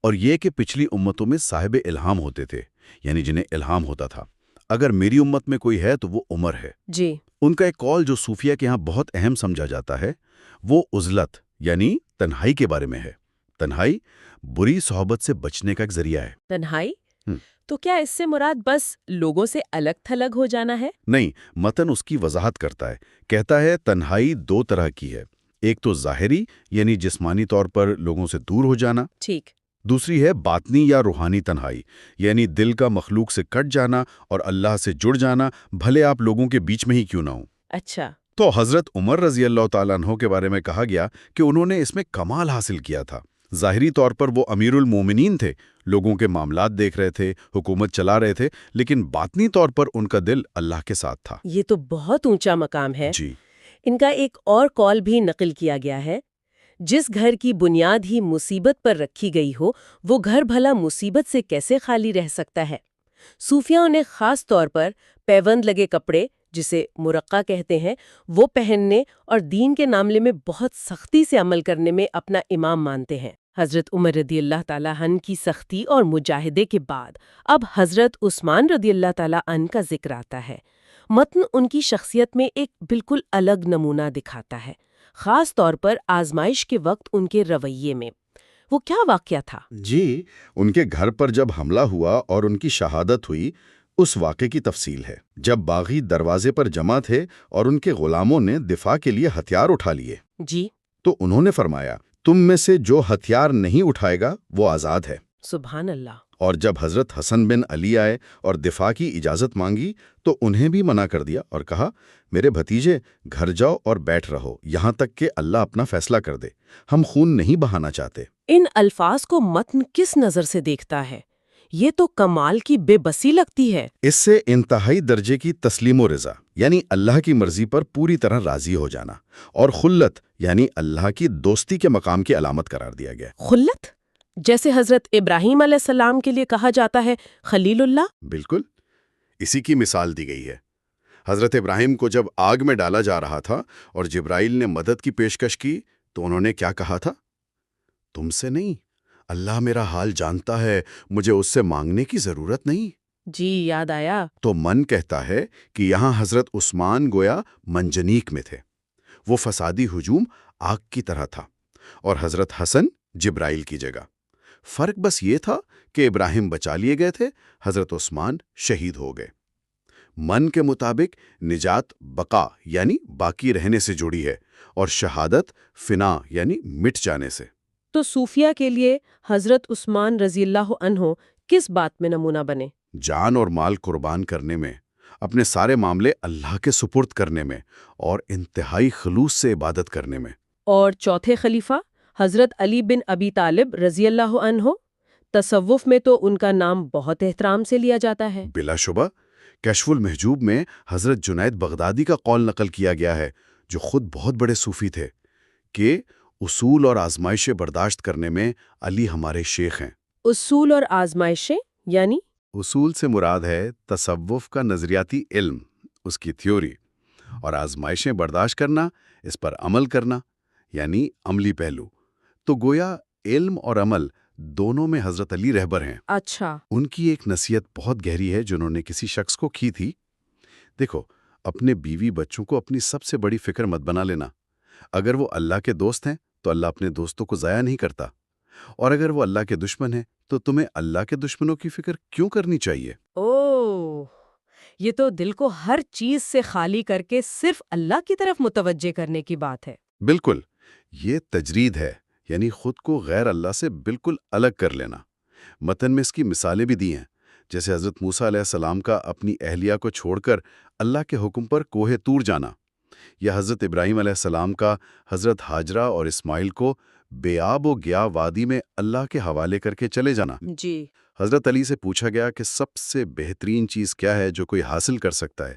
اور یہ کہ پچھلی امتوں میں صاحب الہام ہوتے تھے، یعنی جنہیں الہام ہوتا تھا۔ اگر میری امت میں کوئی ہے تو وہ عمر ہے۔ جی۔ ان کا ایک قول جو صوفیہ کے ہاں بہت اہم سمجھا جاتا ہے، وہ عزلت یعنی تنہائی کے بارے میں ہے۔ تنہائی بری صحبت سے بچنے کا ایک ذریعہ ہے۔ تنہائی؟ تو کیا اس سے مراد بس لوگوں سے الگ تھلگ ہو جانا ہے؟ نہیں، متن اس کی وضاحت کرتا ہے، کہتا ہے تنہائی دو طرح کی ہے، ایک تو ظاہری یعنی جسمانی طور پر لوگوں سے دور ہو جانا، ٹھیک۔ دوسری ہے باطنی یا روحانی تنہائی، یعنی دل کا مخلوق سے کٹ جانا اور اللہ سے جڑ جانا، بھلے آپ لوگوں کے بیچ میں ہی کیوں نہ ہوں۔ اچھا۔ تو حضرت عمر رضی اللہ تعالیٰ عنہ کے بارے میں کہا گیا کہ انہوں نے اس میں کمال حاصل کیا تھا۔ ظاہری طور پر وہ امیر المومنین تھے، لوگوں کے معاملات دیکھ رہے تھے، حکومت چلا رہے تھے، لیکن باطنی طور پر ان کا دل اللہ کے ساتھ تھا۔ یہ تو بہت اونچا مقام ہے۔ جی۔ ان کا ایک اور قول بھی نقل کیا گیا ہے، جس گھر کی بنیاد ہی مصیبت پر رکھی گئی ہو، وہ گھر بھلا مصیبت سے کیسے خالی رہ سکتا ہے؟ صوفیاؤں نے خاص طور پر پیوند لگے کپڑے، جسے مرقع کہتے ہیں، وہ پہننے اور دین کے معاملے میں بہت سختی سے عمل کرنے میں اپنا امام مانتے ہیں۔ حضرت عمر رضی اللہ تعالیٰ عنہ کی سختی اور مجاہدے کے بعد اب حضرت عثمان رضی اللہ تعالیٰ عنہ کا ذکر آتا ہے۔ متن ان کی شخصیت میں ایک بالکل الگ نمونہ دکھاتا ہے، خاص طور پر آزمائش کے وقت ان کے رویے میں۔ وہ کیا واقعہ تھا؟ جی، ان کے گھر پر جب حملہ ہوا اور ان کی شہادت ہوئی، اس واقعے کی تفصیل ہے۔ جب باغی دروازے پر جمع تھے اور ان کے غلاموں نے دفاع کے لیے ہتھیار اٹھا لیے، جی۔ تو انہوں نے فرمایا، تم میں سے جو ہتھیار نہیں اٹھائے گا وہ آزاد ہے۔ سبحان اللہ۔ اور جب حضرت حسن بن علی آئے اور دفاع کی اجازت مانگی تو انہیں بھی منع کر دیا اور کہا، میرے بھتیجے گھر جاؤ اور بیٹھ رہو یہاں تک کہ اللہ اپنا فیصلہ کر دے، ہم خون نہیں بہانا چاہتے۔ ان الفاظ کو متن کس نظر سے دیکھتا ہے؟ یہ تو کمال کی بے بسی لگتی ہے۔ اس سے انتہائی درجے کی تسلیم و رضا یعنی اللہ کی مرضی پر پوری طرح راضی ہو جانا، اور خلت یعنی اللہ کی دوستی کے مقام کی علامت قرار دیا گیا۔ خلت؟ جیسے حضرت ابراہیم علیہ السلام کے لیے کہا جاتا ہے خلیل اللہ؟ بالکل اسی کی مثال دی گئی ہے۔ حضرت ابراہیم کو جب آگ میں ڈالا جا رہا تھا اور جبرائیل نے مدد کی پیشکش کی تو انہوں نے کیا کہا تھا؟ تم سے نہیں، اللہ میرا حال جانتا ہے، مجھے اس سے مانگنے کی ضرورت نہیں۔ جی، یاد آیا۔ تو من کہتا ہے کہ یہاں حضرت عثمان گویا منجنیق میں تھے، وہ فسادی ہجوم آگ کی طرح تھا، اور حضرت حسن جبرائیل کی جگہ۔ فرق بس یہ تھا کہ ابراہیم بچا لیے گئے تھے، حضرت عثمان شہید ہو گئے۔ من کے مطابق نجات بقا یعنی باقی رہنے سے جڑی ہے، اور شہادت فنا یعنی مٹ جانے سے۔ تو صوفیہ کے لیے حضرت عثمان رضی اللہ عنہ کس بات میں نمونہ بنے؟ جان اور مال قربان کرنے میں، اپنے سارے معاملے اللہ کے سپرد کرنے میں، اور انتہائی خلوص سے عبادت کرنے میں۔ اور چوتھے خلیفہ حضرت علی بن ابی طالب رضی اللہ عنہ، تصوف میں تو ان کا نام بہت احترام سے لیا جاتا ہے۔ بلا شبہ کشف المحجوب میں حضرت جنید بغدادی کا قول نقل کیا گیا ہے، جو خود بہت بڑے صوفی تھے، کہ اصول اور آزمائشیں برداشت کرنے میں علی ہمارے شیخ ہیں۔ اصول اور آزمائشیں یعنی؟ اصول سے مراد ہے تصوف کا نظریاتی علم، اس کی تھیوری، اور آزمائشیں برداشت کرنا، اس پر عمل کرنا، یعنی عملی پہلو۔ تو گویا علم اور عمل دونوں میں حضرت علی رہبر ہیں۔ اچھا۔ ان کی ایک نصیحت بہت گہری ہے جنہوں نے کسی شخص کو کی تھی، دیکھو، اپنے بیوی بچوں کو اپنی سب سے بڑی فکر مت بنا لینا۔ اگر وہ اللہ کے دوست ہیں تو اللہ اپنے دوستوں کو ضائع نہیں کرتا، اور اگر وہ اللہ کے دشمن ہیں تو تمہیں اللہ کے دشمنوں کی فکر کیوں کرنی چاہیے؟ اوہ، یہ تو دل کو ہر چیز سے خالی کر کے صرف اللہ کی طرف متوجہ کرنے کی بات ہے۔ بالکل، یہ تجرید ہے، یعنی خود کو غیر اللہ سے بالکل الگ کر لینا۔ متن میں اس کی مثالیں بھی دی ہیں، جیسے حضرت موسیٰ علیہ السلام کا اپنی اہلیہ کو چھوڑ کر اللہ کے حکم پر کوہ طور جانا، یا حضرت ابراہیم علیہ السلام کا حضرت ہاجرہ اور اسماعیل کو بے آب و گیا وادی میں اللہ کے حوالے کر کے چلے جانا۔ جی حضرت علی سے پوچھا گیا کہ سب سے بہترین چیز کیا ہے جو کوئی حاصل کر سکتا ہے،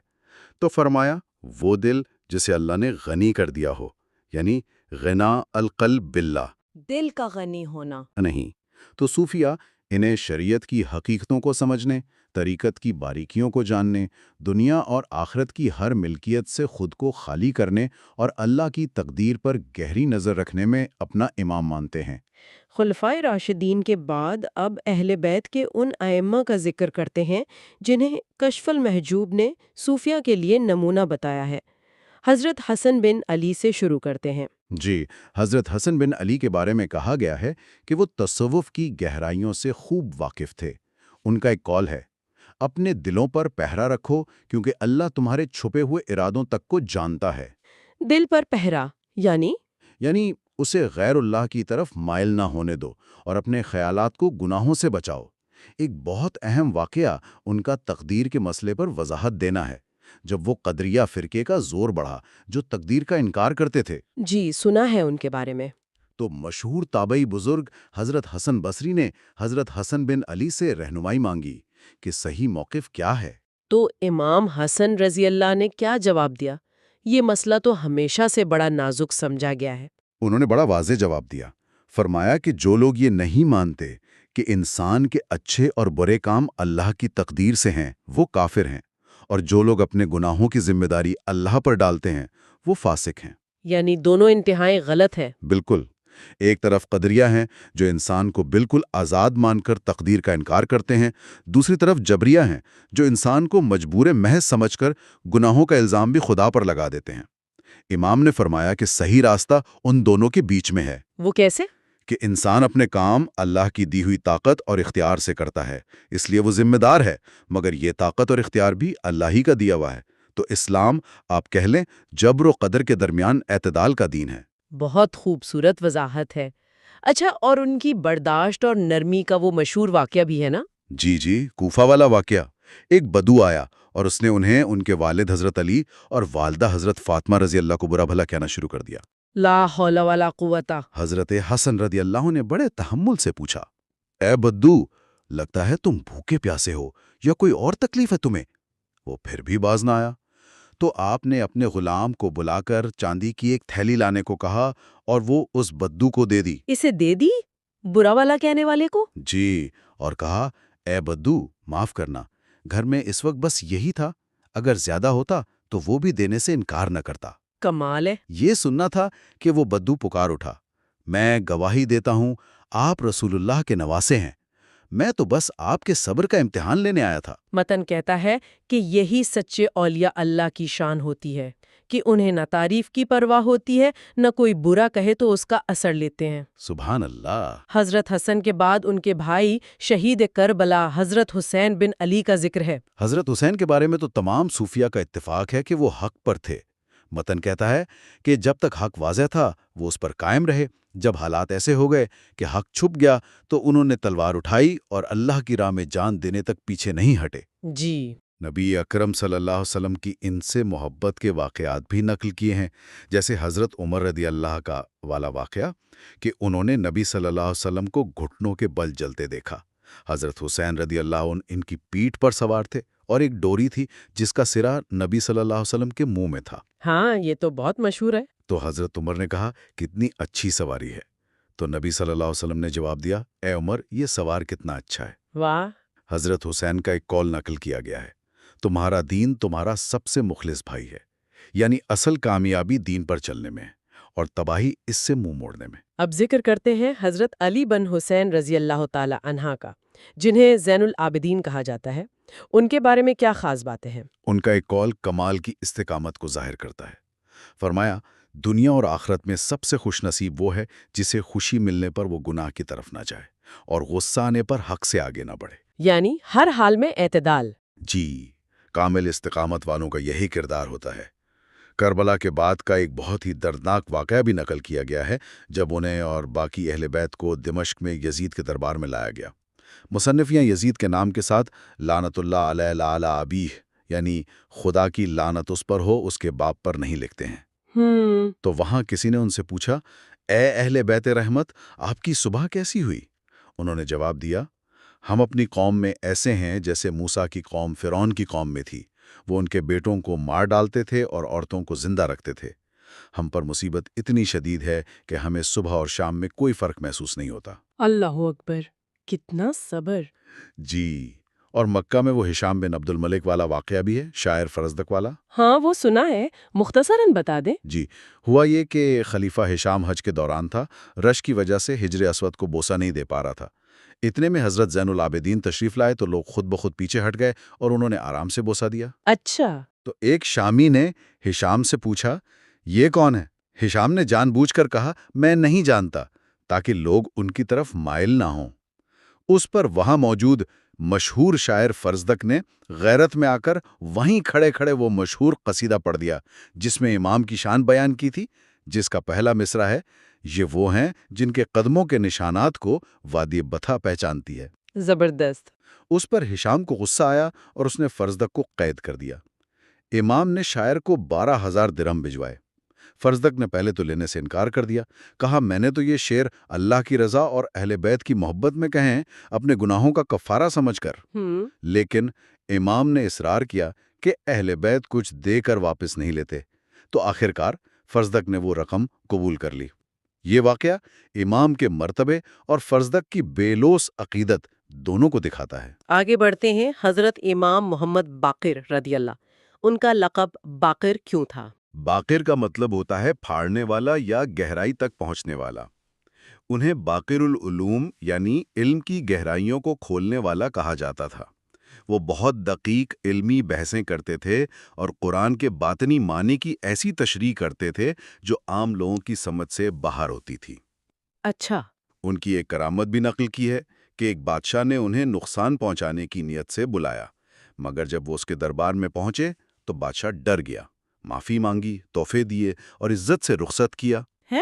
تو فرمایا وہ دل جسے اللہ نے غنی کر دیا ہو، یعنی غنا القلب باللہ، دل کا غنی ہونا۔ نہیں تو صوفیہ انہیں شریعت کی حقیقتوں کو سمجھنے، طریقت کی باریکیوں کو جاننے، دنیا اور آخرت کی ہر ملکیت سے خود کو خالی کرنے اور اللہ کی تقدیر پر گہری نظر رکھنے میں اپنا امام مانتے ہیں۔ خلفائے راشدین کے بعد اب اہل بیت کے ان ائمہ کا ذکر کرتے ہیں جنہیں کشف المحجوب نے صوفیہ کے لیے نمونہ بتایا ہے۔ حضرت حسن بن علی سے شروع کرتے ہیں۔ جی، حضرت حسن بن علی کے بارے میں کہا گیا ہے کہ وہ تصوف کی گہرائیوں سے خوب واقف تھے۔ ان کا ایک قول ہے، اپنے دلوں پر پہرا رکھو کیونکہ اللہ تمہارے چھپے ہوئے ارادوں تک کو جانتا ہے۔ دل پر پہرا یعنی اسے غیر اللہ کی طرف مائل نہ ہونے دو اور اپنے خیالات کو گناہوں سے بچاؤ۔ ایک بہت اہم واقعہ ان کا تقدیر کے مسئلے پر وضاحت دینا ہے، جب وہ قدریہ فرقے کا زور بڑھا جو تقدیر کا انکار کرتے تھے۔ جی سنا ہے ان کے بارے میں۔ تو مشہور تابعی بزرگ حضرت حسن بصری نے حضرت حسن بن علی سے رہنمائی مانگی کہ صحیح موقف کیا ہے۔ تو امام حسن رضی اللہ نے کیا جواب دیا؟ یہ مسئلہ تو ہمیشہ سے بڑا نازک سمجھا گیا ہے۔ انہوں نے بڑا واضح جواب دیا، فرمایا کہ جو لوگ یہ نہیں مانتے کہ انسان کے اچھے اور برے کام اللہ کی تقدیر سے ہیں وہ کافر ہیں، اور جو لوگ اپنے گناہوں کی ذمہ داری اللہ پر ڈالتے ہیں وہ فاسق ہیں۔ یعنی دونوں انتہائیں غلط ہیں۔ بالکل، ایک طرف قدریہ ہیں جو انسان کو بالکل آزاد مان کر تقدیر کا انکار کرتے ہیں، دوسری طرف جبریہ ہیں جو انسان کو مجبور محض سمجھ کر گناہوں کا الزام بھی خدا پر لگا دیتے ہیں۔ امام نے فرمایا کہ صحیح راستہ ان دونوں کے بیچ میں ہے۔ وہ کیسے؟ کہ انسان اپنے کام اللہ کی دی ہوئی طاقت اور اختیار سے کرتا ہے، اس لیے وہ ذمہ دار ہے، مگر یہ طاقت اور اختیار بھی اللہ ہی کا دیا ہوا ہے۔ تو اسلام آپ کہہ لیں جبر و قدر کے درمیان اعتدال کا دین ہے۔ بہت خوبصورت وضاحت ہے۔ اچھا، اور ان کی برداشت اور نرمی کا وہ مشہور واقعہ بھی ہے نا؟ جی، کوفہ والا واقعہ۔ ایک بدو آیا اور اس نے انہیں ان کے والد حضرت علی اور والدہ حضرت فاطمہ رضی اللہ کو برا بھلا کہنا شروع کر دیا۔ لا حول ولا قوت۔ حضرت حسن رضی اللہ نے بڑے تحمل سے پوچھا، اے بدو، لگتا ہے تم بھوکے پیاسے ہو یا کوئی اور تکلیف ہے تمہیں؟ وہ پھر بھی باز نہ آیا تو آپ نے اپنے غلام کو بلا کر چاندی کی ایک تھیلی لانے کو کہا اور وہ اس بدو کو دے دی۔ اسے دے دی؟ برا والا کہنے والے کو؟ جی، اور کہا، اے بدو، معاف کرنا، گھر میں اس وقت بس یہی تھا، اگر زیادہ ہوتا تو وہ بھی دینے سے انکار نہ کرتا۔ کمال ہے۔ یہ سننا تھا کہ وہ بدو پکار اٹھا، میں گواہی دیتا ہوں آپ رسول اللہ کے نواسے ہیں، میں تو بس آپ کے صبر کا امتحان لینے آیا تھا۔ متن کہتا ہے کہ یہی سچے اولیاء اللہ کی شان ہوتی ہے کہ انہیں نہ تعریف کی پرواہ ہوتی ہے، نہ کوئی برا کہے تو اس کا اثر لیتے ہیں۔ سبحان اللہ۔ حضرت حسن کے بعد ان کے بھائی شہید کربلا حضرت حسین بن علی کا ذکر ہے۔ حضرت حسین کے بارے میں تو تمام صوفیہ کا اتفاق ہے کہ وہ حق پر تھے۔ متن کہتا ہے کہ جب تک حق واضح تھا وہ اس پر قائم رہے، جب حالات ایسے ہو گئے کہ حق چھپ گیا تو انہوں نے تلوار اٹھائی اور اللہ کی راہ میں جان دینے تک پیچھے نہیں ہٹے۔ جی، نبی اکرم صلی اللہ علیہ وسلم کی ان سے محبت کے واقعات بھی نقل کیے ہیں، جیسے حضرت عمر رضی اللہ کا والا واقعہ کہ انہوں نے نبی صلی اللہ علیہ وسلم کو گھٹنوں کے بل جلتے دیکھا۔ حضرت حسین رضی اللہ عنہ ان کی پیٹھ پر سوار تھے اور ایک ڈوری تھی جس کا سرا نبی صلی اللہ علیہ وسلم کے منہ میں تھا۔ ہاں یہ تو بہت مشہور ہے۔ تو حضرت عمر نے کہا، کتنی اچھی سواری ہے۔ تو نبی صلی اللہ علیہ وسلم نے جواب دیا، اے عمر، یہ سوار کتنا اچھا ہے۔ واہ۔ حضرت حسین کا ایک قول نقل کیا گیا ہے، تمہارا دین تمہارا سب سے مخلص بھائی ہے، یعنی اصل کامیابی دین پر چلنے میں ہے اور تباہی اس سے منہ موڑنے میں۔ اب ذکر کرتے ہیں حضرت علی بن حسین رضی اللہ تعالی عنہ کا، جنہیں زین العابدین کہا جاتا ہے۔ ان کے بارے میں کیا خاص باتیں ہیں؟ ان کا ایک قول کمال کی استقامت کو ظاہر کرتا ہے۔ فرمایا، دنیا اور آخرت میں سب سے خوش نصیب وہ ہے جسے خوشی ملنے پر وہ گناہ کی طرف نہ جائے اور غصہ آنے پر حق سے آگے نہ بڑھے۔ یعنی ہر حال میں اعتدال۔ جی، کامل استقامت والوں کا یہی کردار ہوتا ہے۔ کربلا کے بعد کا ایک بہت ہی دردناک واقعہ بھی نقل کیا گیا ہے، جب انہیں اور باقی اہل بیت کو دمشق میں یزید کے دربار میں لایا گیا۔ مصنف یہاں یزید کے نام کے ساتھ لعنت اللہ علیہ ابیہ، یعنی خدا کی لعنت اس پر ہو، اس کے باپ پر نہیں لکھتے ہیں۔ تو وہاں کسی نے ان سے پوچھا، اے اہل بیت رحمت، آپ کی صبح کیسی ہوئی؟ انہوں نے جواب دیا، ہم اپنی قوم میں ایسے ہیں جیسے موسیٰ کی قوم فرعون کی قوم میں تھی۔ وہ ان کے بیٹوں کو مار ڈالتے تھے اور عورتوں کو زندہ رکھتے تھے۔ ہم پر مصیبت اتنی شدید ہے کہ ہمیں صبح اور شام میں کوئی فرق محسوس نہیں ہوتا۔ اللہ اکبر، کتنا صبر! جی، اور مکہ میں وہ ہشام بن عبد الملک والا واقعہ بھی ہے، شاعر فرزدق والا۔ ہاں وہ سنا ہے، مختصراً بتا دیں۔ جی، ہوا یہ کہ خلیفہ ہشام حج کے دوران تھا، رش کی وجہ سے ہجر اسود کو بوسہ نہیں دے پا رہا تھا۔ اتنے میں حضرت زین العابدین تشریف لائے تو لوگ خود بخود پیچھے ہٹ گئے اور انہوں نے آرام سے بوسہ دیا۔ اچھا۔ تو ایک شامی نے ہشام سے پوچھا، یہ کون ہے؟ ہشام نے جان بوجھ کر کہا، میں نہیں جانتا، تاکہ لوگ ان کی طرف مائل نہ ہوں۔ اس پر وہاں موجود مشہور شاعر فرزدق نے غیرت میں آ کر وہیں کھڑے کھڑے وہ مشہور قصیدہ پڑھ دیا جس میں امام کی شان بیان کی تھی، جس کا پہلا مصرع ہے، یہ وہ ہیں جن کے قدموں کے نشانات کو وادی بتھا پہچانتی ہے۔ زبردست۔ اس پر ہشام کو غصہ آیا اور اس نے فرزدق کو قید کر دیا۔ امام نے شاعر کو 12,000 درہم بھجوائے۔ فرزدق نے پہلے تو لینے سے انکار کر دیا، کہا میں نے تو یہ شعر اللہ کی رضا اور اہل بیت کی محبت میں کہیں، اپنے گناہوں کا کفارہ سمجھ کر۔ لیکن امام نے اصرار کیا کہ اہل بیت کچھ دے کر واپس نہیں لیتے، تو آخرکار فرزدق نے وہ رقم قبول کر لی۔ یہ واقعہ امام کے مرتبے اور فرزدق کی بے لوث عقیدت دونوں کو دکھاتا ہے۔ آگے بڑھتے ہیں حضرت امام محمد باقر رضی اللہ، ان کا لقب باقر کیوں تھا؟ باقر کا مطلب ہوتا ہے پھاڑنے والا یا گہرائی تک پہنچنے والا۔ انہیں باقر العلوم یعنی علم کی گہرائیوں کو کھولنے والا کہا جاتا تھا۔ وہ بہت دقیق علمی بحثیں کرتے تھے اور قرآن کے باطنی معنی کی ایسی تشریح کرتے تھے جو عام لوگوں کی سمجھ سے باہر ہوتی تھی۔ اچھا۔ ان کی ایک کرامت بھی نقل کی ہے کہ ایک بادشاہ نے انہیں نقصان پہنچانے کی نیت سے بلایا، مگر جب وہ اس کے دربار میں پہنچے تو بادشاہ ڈر گیا، معافی مانگی، تحفے دیے اور عزت سے رخصت کیا۔ ہے؟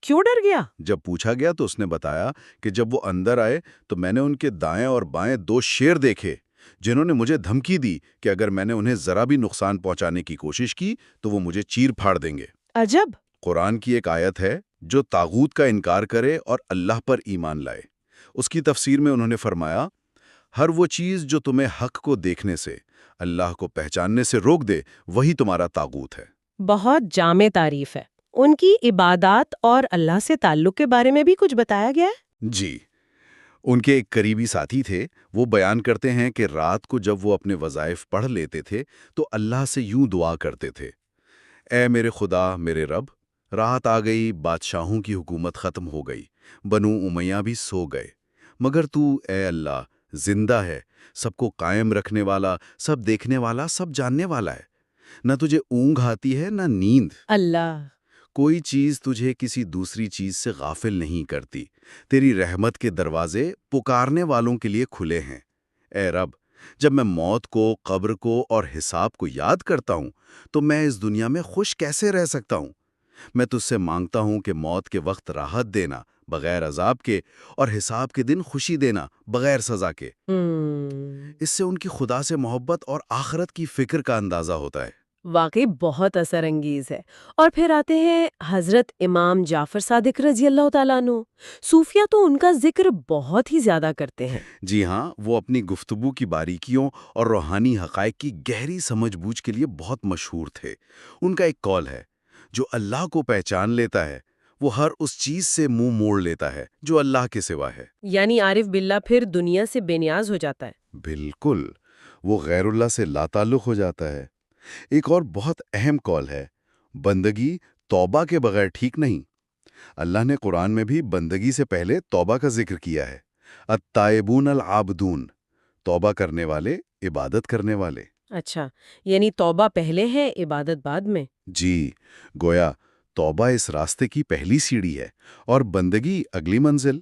کیوں ڈر گیا؟ جب پوچھا گیا تو اس نے بتایا کہ جب وہ اندر آئے تو میں نے ان کے دائیں اور بائیں 2 شیر دیکھے جنہوں نے مجھے دھمکی دی کہ اگر میں نے انہیں ذرا بھی نقصان پہنچانے کی کوشش کی تو وہ مجھے چیر پھاڑ دیں گے۔ عجب۔ قرآن کی ایک آیت ہے، جو طاغوت کا انکار کرے اور اللہ پر ایمان لائے۔ اس کی تفسیر میں انہوں نے فرمایا، ہر وہ چیز جو تمہیں حق کو دیکھنے سے، اللہ کو پہچاننے سے روک دے، وہی تمہارا طاغوت ہے۔ بہت جامع تعریف ہے۔ ان کی عبادات اور اللہ سے تعلق کے بارے میں بھی کچھ بتایا گیا ہے؟ جی، ان کے ایک قریبی ساتھی تھے، وہ بیان کرتے ہیں کہ رات کو جب وہ اپنے وظائف پڑھ لیتے تھے تو اللہ سے یوں دعا کرتے تھے، اے میرے خدا، میرے رب، رات آ گئی، بادشاہوں کی حکومت ختم ہو گئی، بنو امیہ بھی سو گئے، مگر تو اے اللہ زندہ ہے، سب کو قائم رکھنے والا، سب دیکھنے والا، سب جاننے والا ہے، نہ تجھے اونگ آتی ہے نہ نیند، اللہ۔ کوئی چیز تجھے کسی دوسری چیز سے غافل نہیں کرتی، تیری رحمت کے دروازے پکارنے والوں کے لیے کھلے ہیں۔ اے رب، جب میں موت کو، قبر کو اور حساب کو یاد کرتا ہوں تو میں اس دنیا میں خوش کیسے رہ سکتا ہوں؟ میں تجھ سے مانگتا ہوں کہ موت کے وقت راحت دینا بغیر عذاب کے اور حساب کے دن خوشی دینا بغیر سزا کے۔ اس سے ان کی خدا سے محبت اور آخرت کی فکر کا اندازہ ہوتا ہے۔ واقعی بہت اثر انگیز ہے۔ اور پھر آتے ہیں حضرت امام جعفر صادق رضی اللہ تعالیٰ عنہ۔ صوفیہ تو ان کا ذکر بہت ہی زیادہ کرتے ہیں۔ جی ہاں، وہ اپنی گفتگو کی باریکیوں اور روحانی حقائق کی گہری سمجھ بوجھ کے لیے بہت مشہور تھے۔ ان کا ایک قول ہے، جو اللہ کو پہچان لیتا ہے وہ ہر اس چیز سے منہ موڑ لیتا ہے جو اللہ کے سوا ہے۔ یعنی عارف باللہ پھر دنیا سے بے نیاز ہو جاتا ہے۔ بالکل، وہ غیر اللہ سے لا تعلق ہو جاتا ہے۔ ایک اور بہت اہم قول ہے، بندگی توبہ کے بغیر ٹھیک نہیں۔ اللہ نے قرآن میں بھی بندگی سے پہلے توبہ کا ذکر کیا ہے، التائبون العابدون، توبہ کرنے والے، عبادت کرنے والے۔ اچھا، یعنی توبہ پہلے ہے، عبادت بعد میں۔ جی، گویا توبہ اس راستے کی پہلی سیڑھی ہے اور بندگی اگلی منزل۔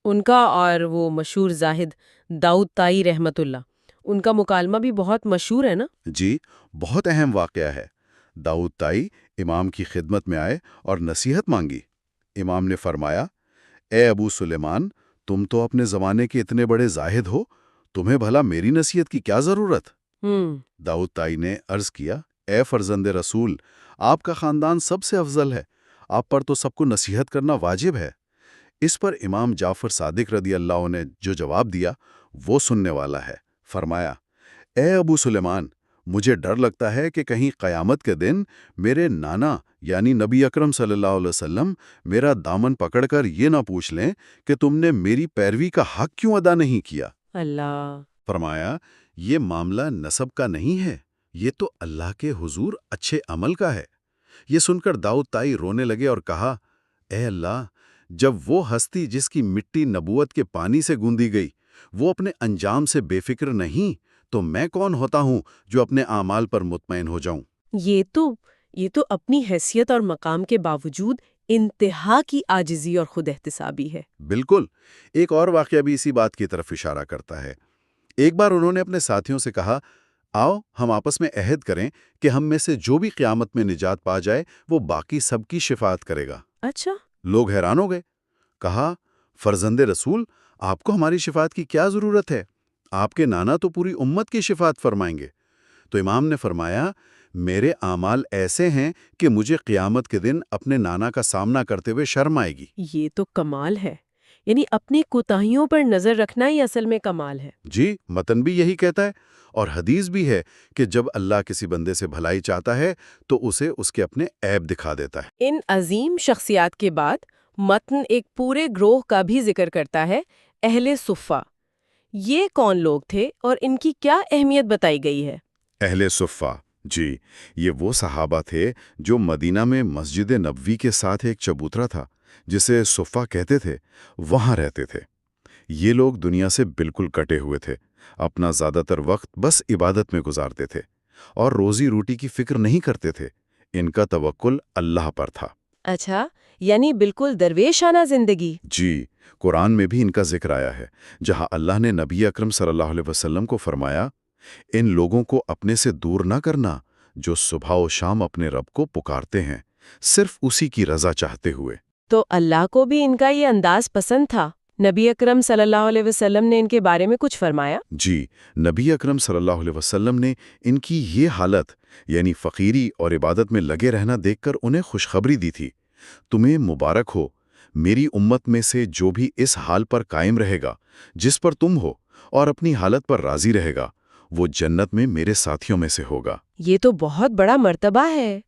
ان کا اور وہ مشہور زاہد داؤد طائی رحمت اللہ، ان کا مکالمہ بھی بہت مشہور ہے نا؟ جی، بہت اہم واقعہ ہے۔ داؤد طائی امام کی خدمت میں آئے اور نصیحت مانگی۔ امام نے فرمایا، اے ابو سلیمان، تم تو اپنے زمانے کے اتنے بڑے زاہد ہو، تمہیں بھلا میری نصیحت کی کیا ضرورت؟ داؤد طائی نے عرض کیا، اے فرزند رسول، آپ کا خاندان سب سے افضل ہے، آپ پر تو سب کو نصیحت کرنا واجب ہے۔ اس پر امام جعفر صادق رضی اللہ عنہ نے جو جواب دیا وہ سننے والا ہے۔ فرمایا، اے ابو سلیمان، مجھے ڈر لگتا ہے کہ کہیں قیامت کے دن میرے نانا یعنی نبی اکرم صلی اللہ علیہ وسلم میرا دامن پکڑ کر یہ نہ پوچھ لیں کہ تم نے میری پیروی کا حق کیوں ادا نہیں کیا۔ اللہ! فرمایا، یہ معاملہ نسب کا نہیں ہے، یہ تو اللہ کے حضور اچھے عمل کا ہے۔ یہ سن کر داؤد طائی رونے لگے اور کہا، اے اللہ، جب وہ ہستی جس کی مٹی نبوت کے پانی سے گوندی گئی وہ اپنے انجام سے بے فکر نہیں، تو میں کون ہوتا ہوں جو اپنے اعمال پر مطمئن ہو جاؤں؟ یہ تو اپنی حیثیت اور مقام کے باوجود انتہا کی عاجزی اور خود احتسابی ہے۔ بالکل۔ ایک اور واقعہ بھی اسی بات کی طرف اشارہ کرتا ہے۔ ایک بار انہوں نے اپنے ساتھیوں سے کہا، آؤ ہم آپس میں عہد کریں کہ ہم میں سے جو بھی قیامت میں نجات پا جائے وہ باقی سب کی شفاعت کرے گا۔ اچھا؟ لوگ حیران ہو گئے۔ کہا، فرزند رسول، آپ کو ہماری شفاعت کی کیا ضرورت ہے؟ آپ کے نانا تو پوری امت کی شفاعت فرمائیں گے۔ تو امام نے فرمایا، میرے اعمال ایسے ہیں کہ مجھے قیامت کے دن اپنے نانا کا سامنا کرتے ہوئے شرم آئے گی۔ یہ تو کمال ہے، یعنی اپنی کوتاہیوں پر نظر رکھنا ہی اصل میں کمال ہے۔ جی، متن بھی یہی کہتا ہے، اور حدیث بھی ہے کہ جب اللہ کسی بندے سے بھلائی چاہتا ہے تو اسے اس کے اپنے عیب دکھا دیتا ہے۔ ان عظیم شخصیات کے بعد متن ایک پورے گروہ کا بھی ذکر کرتا ہے، اہل صفہ۔ یہ کون لوگ تھے اور ان کی کیا اہمیت بتائی گئی ہے؟ اہل صفہ، جی، یہ وہ صحابہ تھے جو مدینہ میں مسجد نبوی کے ساتھ ایک چبوترا تھا جسے صفہ کہتے تھے، وہاں رہتے تھے۔ یہ لوگ دنیا سے بالکل کٹے ہوئے تھے، اپنا زیادہ تر وقت بس عبادت میں گزارتے تھے اور روزی روٹی کی فکر نہیں کرتے تھے۔ ان کا توکل اللہ پر تھا۔ اچھا، یعنی بالکل درویشانہ زندگی۔ جی، قرآن میں بھی ان کا ذکر آیا ہے، جہاں اللہ نے نبی اکرم صلی اللہ علیہ وسلم کو فرمایا، ان لوگوں کو اپنے سے دور نہ کرنا جو صبح و شام اپنے رب کو پکارتے ہیں، صرف اسی کی رضا چاہتے ہوئے۔ تو اللہ کو بھی ان کا یہ انداز پسند تھا۔ نبی اکرم صلی اللہ علیہ وسلم نے ان کے بارے میں کچھ فرمایا؟ جی، نبی اکرم صلی اللہ علیہ وسلم نے ان کی یہ حالت یعنی فقیری اور عبادت میں لگے رہنا دیکھ کر انہیں خوشخبری دی تھی، تمہیں مبارک ہو، میری امت میں سے جو بھی اس حال پر قائم رہے گا جس پر تم ہو اور اپنی حالت پر راضی رہے گا، وہ جنت میں میرے ساتھیوں میں سے ہوگا۔ یہ تو بہت بڑا مرتبہ ہے۔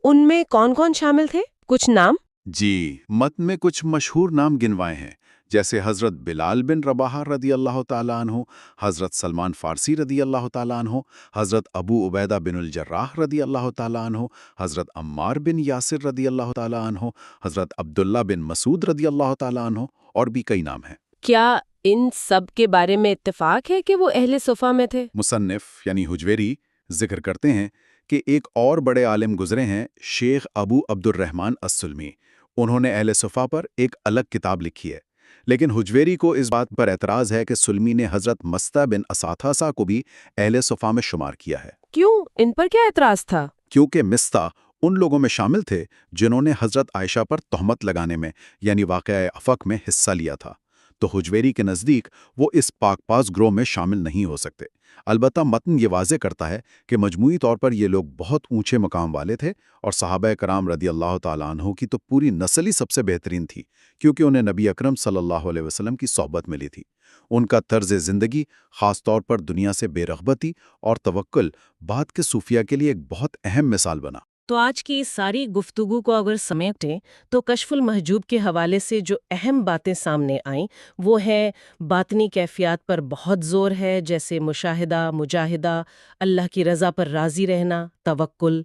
ان میں کون کون شامل تھے؟ کچھ نام؟ جی، متن میں کچھ مشہور نام گنوائے ہیں، جیسے حضرت بلال بن رباح رضی اللہ تعالیٰ عنہ، حضرت سلمان فارسی رضی اللہ تعالیٰ عنہ، حضرت ابو عبیدہ بن الجراح رضی اللہ تعالیٰ عنہ، حضرت عمار بن یاسر رضی اللہ تعالیٰ عنہ، حضرت عبداللہ بن مسعود رضی اللہ تعالیٰ عنہ، اور بھی کئی نام ہیں۔ کیا ان سب کے بارے میں اتفاق ہے کہ وہ اہل صفہ میں تھے؟ مصنف یعنی حجویری ذکر کرتے ہیں کہ ایک اور بڑے عالم گزرے ہیں، شیخ ابو عبد الرحمن السلمی۔ انہوں نے اہل صفہ پر ایک الگ کتاب لکھی ہے، لیکن حجویری کو اس بات پر اعتراض ہے کہ سلمی نے حضرت مستہ بن اساتھاسا کو بھی اہل صفہ میں شمار کیا ہے۔ کیوں؟ ان پر کیا اعتراض تھا؟ کیونکہ مستہ ان لوگوں میں شامل تھے جنہوں نے حضرت عائشہ پر تہمت لگانے میں یعنی واقعہ افق میں حصہ لیا تھا، تو حجویری کے نزدیک وہ اس پاک پاس گروہ میں شامل نہیں ہو سکتے۔ البتہ متن یہ واضح کرتا ہے کہ مجموعی طور پر یہ لوگ بہت اونچے مقام والے تھے، اور صحابہ کرام رضی اللہ تعالیٰ عنہ کی تو پوری نسل ہی سب سے بہترین تھی، کیونکہ انہیں نبی اکرم صلی اللہ علیہ وسلم کی صحبت ملی تھی۔ ان کا طرز زندگی، خاص طور پر دنیا سے بے رغبتی اور توکل، بعد کے صوفیہ کے لیے ایک بہت اہم مثال بنا۔ تو آج کی اس ساری گفتگو کو اگر سمیٹیں تو کشف المحجوب کے حوالے سے جو اہم باتیں سامنے آئیں وہ ہے باطنی کیفیات پر بہت زور ہے، جیسے مشاہدہ، مجاہدہ، اللہ کی رضا پر راضی رہنا، توکل،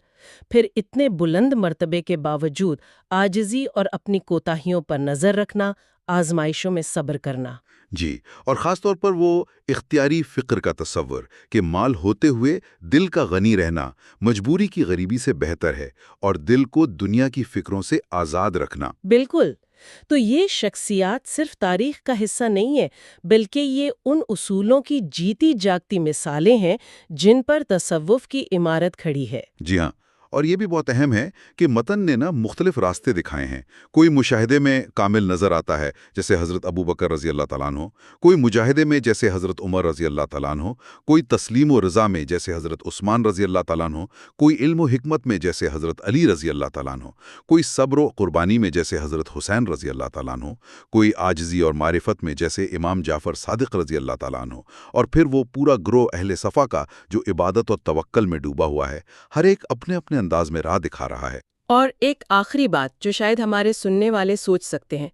پھر اتنے بلند مرتبے کے باوجود عاجزی اور اپنی کوتاہیوں پر نظر رکھنا، آزمائشوں میں صبر کرنا۔ جی، اور خاص طور پر وہ اختیاری فقر کا تصور کہ مال ہوتے ہوئے دل کا غنی رہنا مجبوری کی غریبی سے بہتر ہے، اور دل کو دنیا کی فکروں سے آزاد رکھنا۔ بالکل، تو یہ شخصیات صرف تاریخ کا حصہ نہیں ہے، بلکہ یہ ان اصولوں کی جیتی جاگتی مثالیں ہیں جن پر تصوف کی عمارت کھڑی ہے۔ جی ہاں، اور یہ بھی بہت اہم ہے کہ متن نے مختلف راستے دکھائے ہیں. کوئی مشاہدے میں کامل نظر آتا ہے جیسے حضرت ابو بکر رضی اللہ تعالیٰ عنہ، کوئی مجاہدے میں جیسے حضرت عمر رضی اللہ تعالیٰ عنہ، کوئی تسلیم و رضا میں جیسے حضرت عثمان رضی اللہ تعالیٰ عنہ، کوئی علم و حکمت میں جیسے حضرت علی رضی اللہ تعالیٰ عنہ، کوئی صبر و قربانی میں جیسے حضرت حسین رضی اللہ تعالیٰ عنہ، کوئی عاجزی اور معرفت میں جیسے امام جعفر صادق رضی اللہ تعالیٰ عنہ، اور پھر وہ پورا گروہ اہل صفا کا جو عبادت اور توکل میں ڈوبا ہوا ہے. ہر ایک اپنے اپنے انداز میں راہ دکھا رہا ہے. اور ایک آخری بات جو شاید ہمارے سننے والے سوچ سکتے ہیں،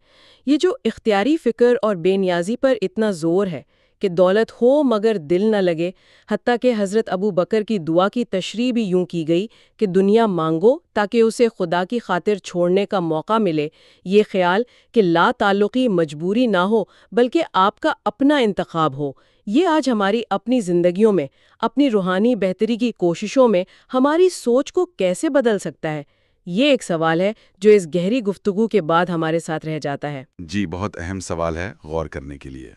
یہ جو اختیاری فکر اور بے نیازی پر اتنا زور ہے کہ دولت ہو مگر دل نہ لگے، حتیٰ کہ حضرت ابو بکر کی دعا کی تشریح بھی یوں کی گئی کہ دنیا مانگو تاکہ اسے خدا کی خاطر چھوڑنے کا موقع ملے. یہ خیال کہ لا تعلقی مجبوری نہ ہو بلکہ آپ کا اپنا انتخاب ہو، یہ آج ہماری اپنی زندگیوں میں، اپنی روحانی بہتری کی کوششوں میں ہماری سوچ کو کیسے بدل سکتا ہے؟ یہ ایک سوال ہے جو اس گہری گفتگو کے بعد ہمارے ساتھ رہ جاتا ہے. جی، بہت اہم سوال ہے غور کرنے کے لیے.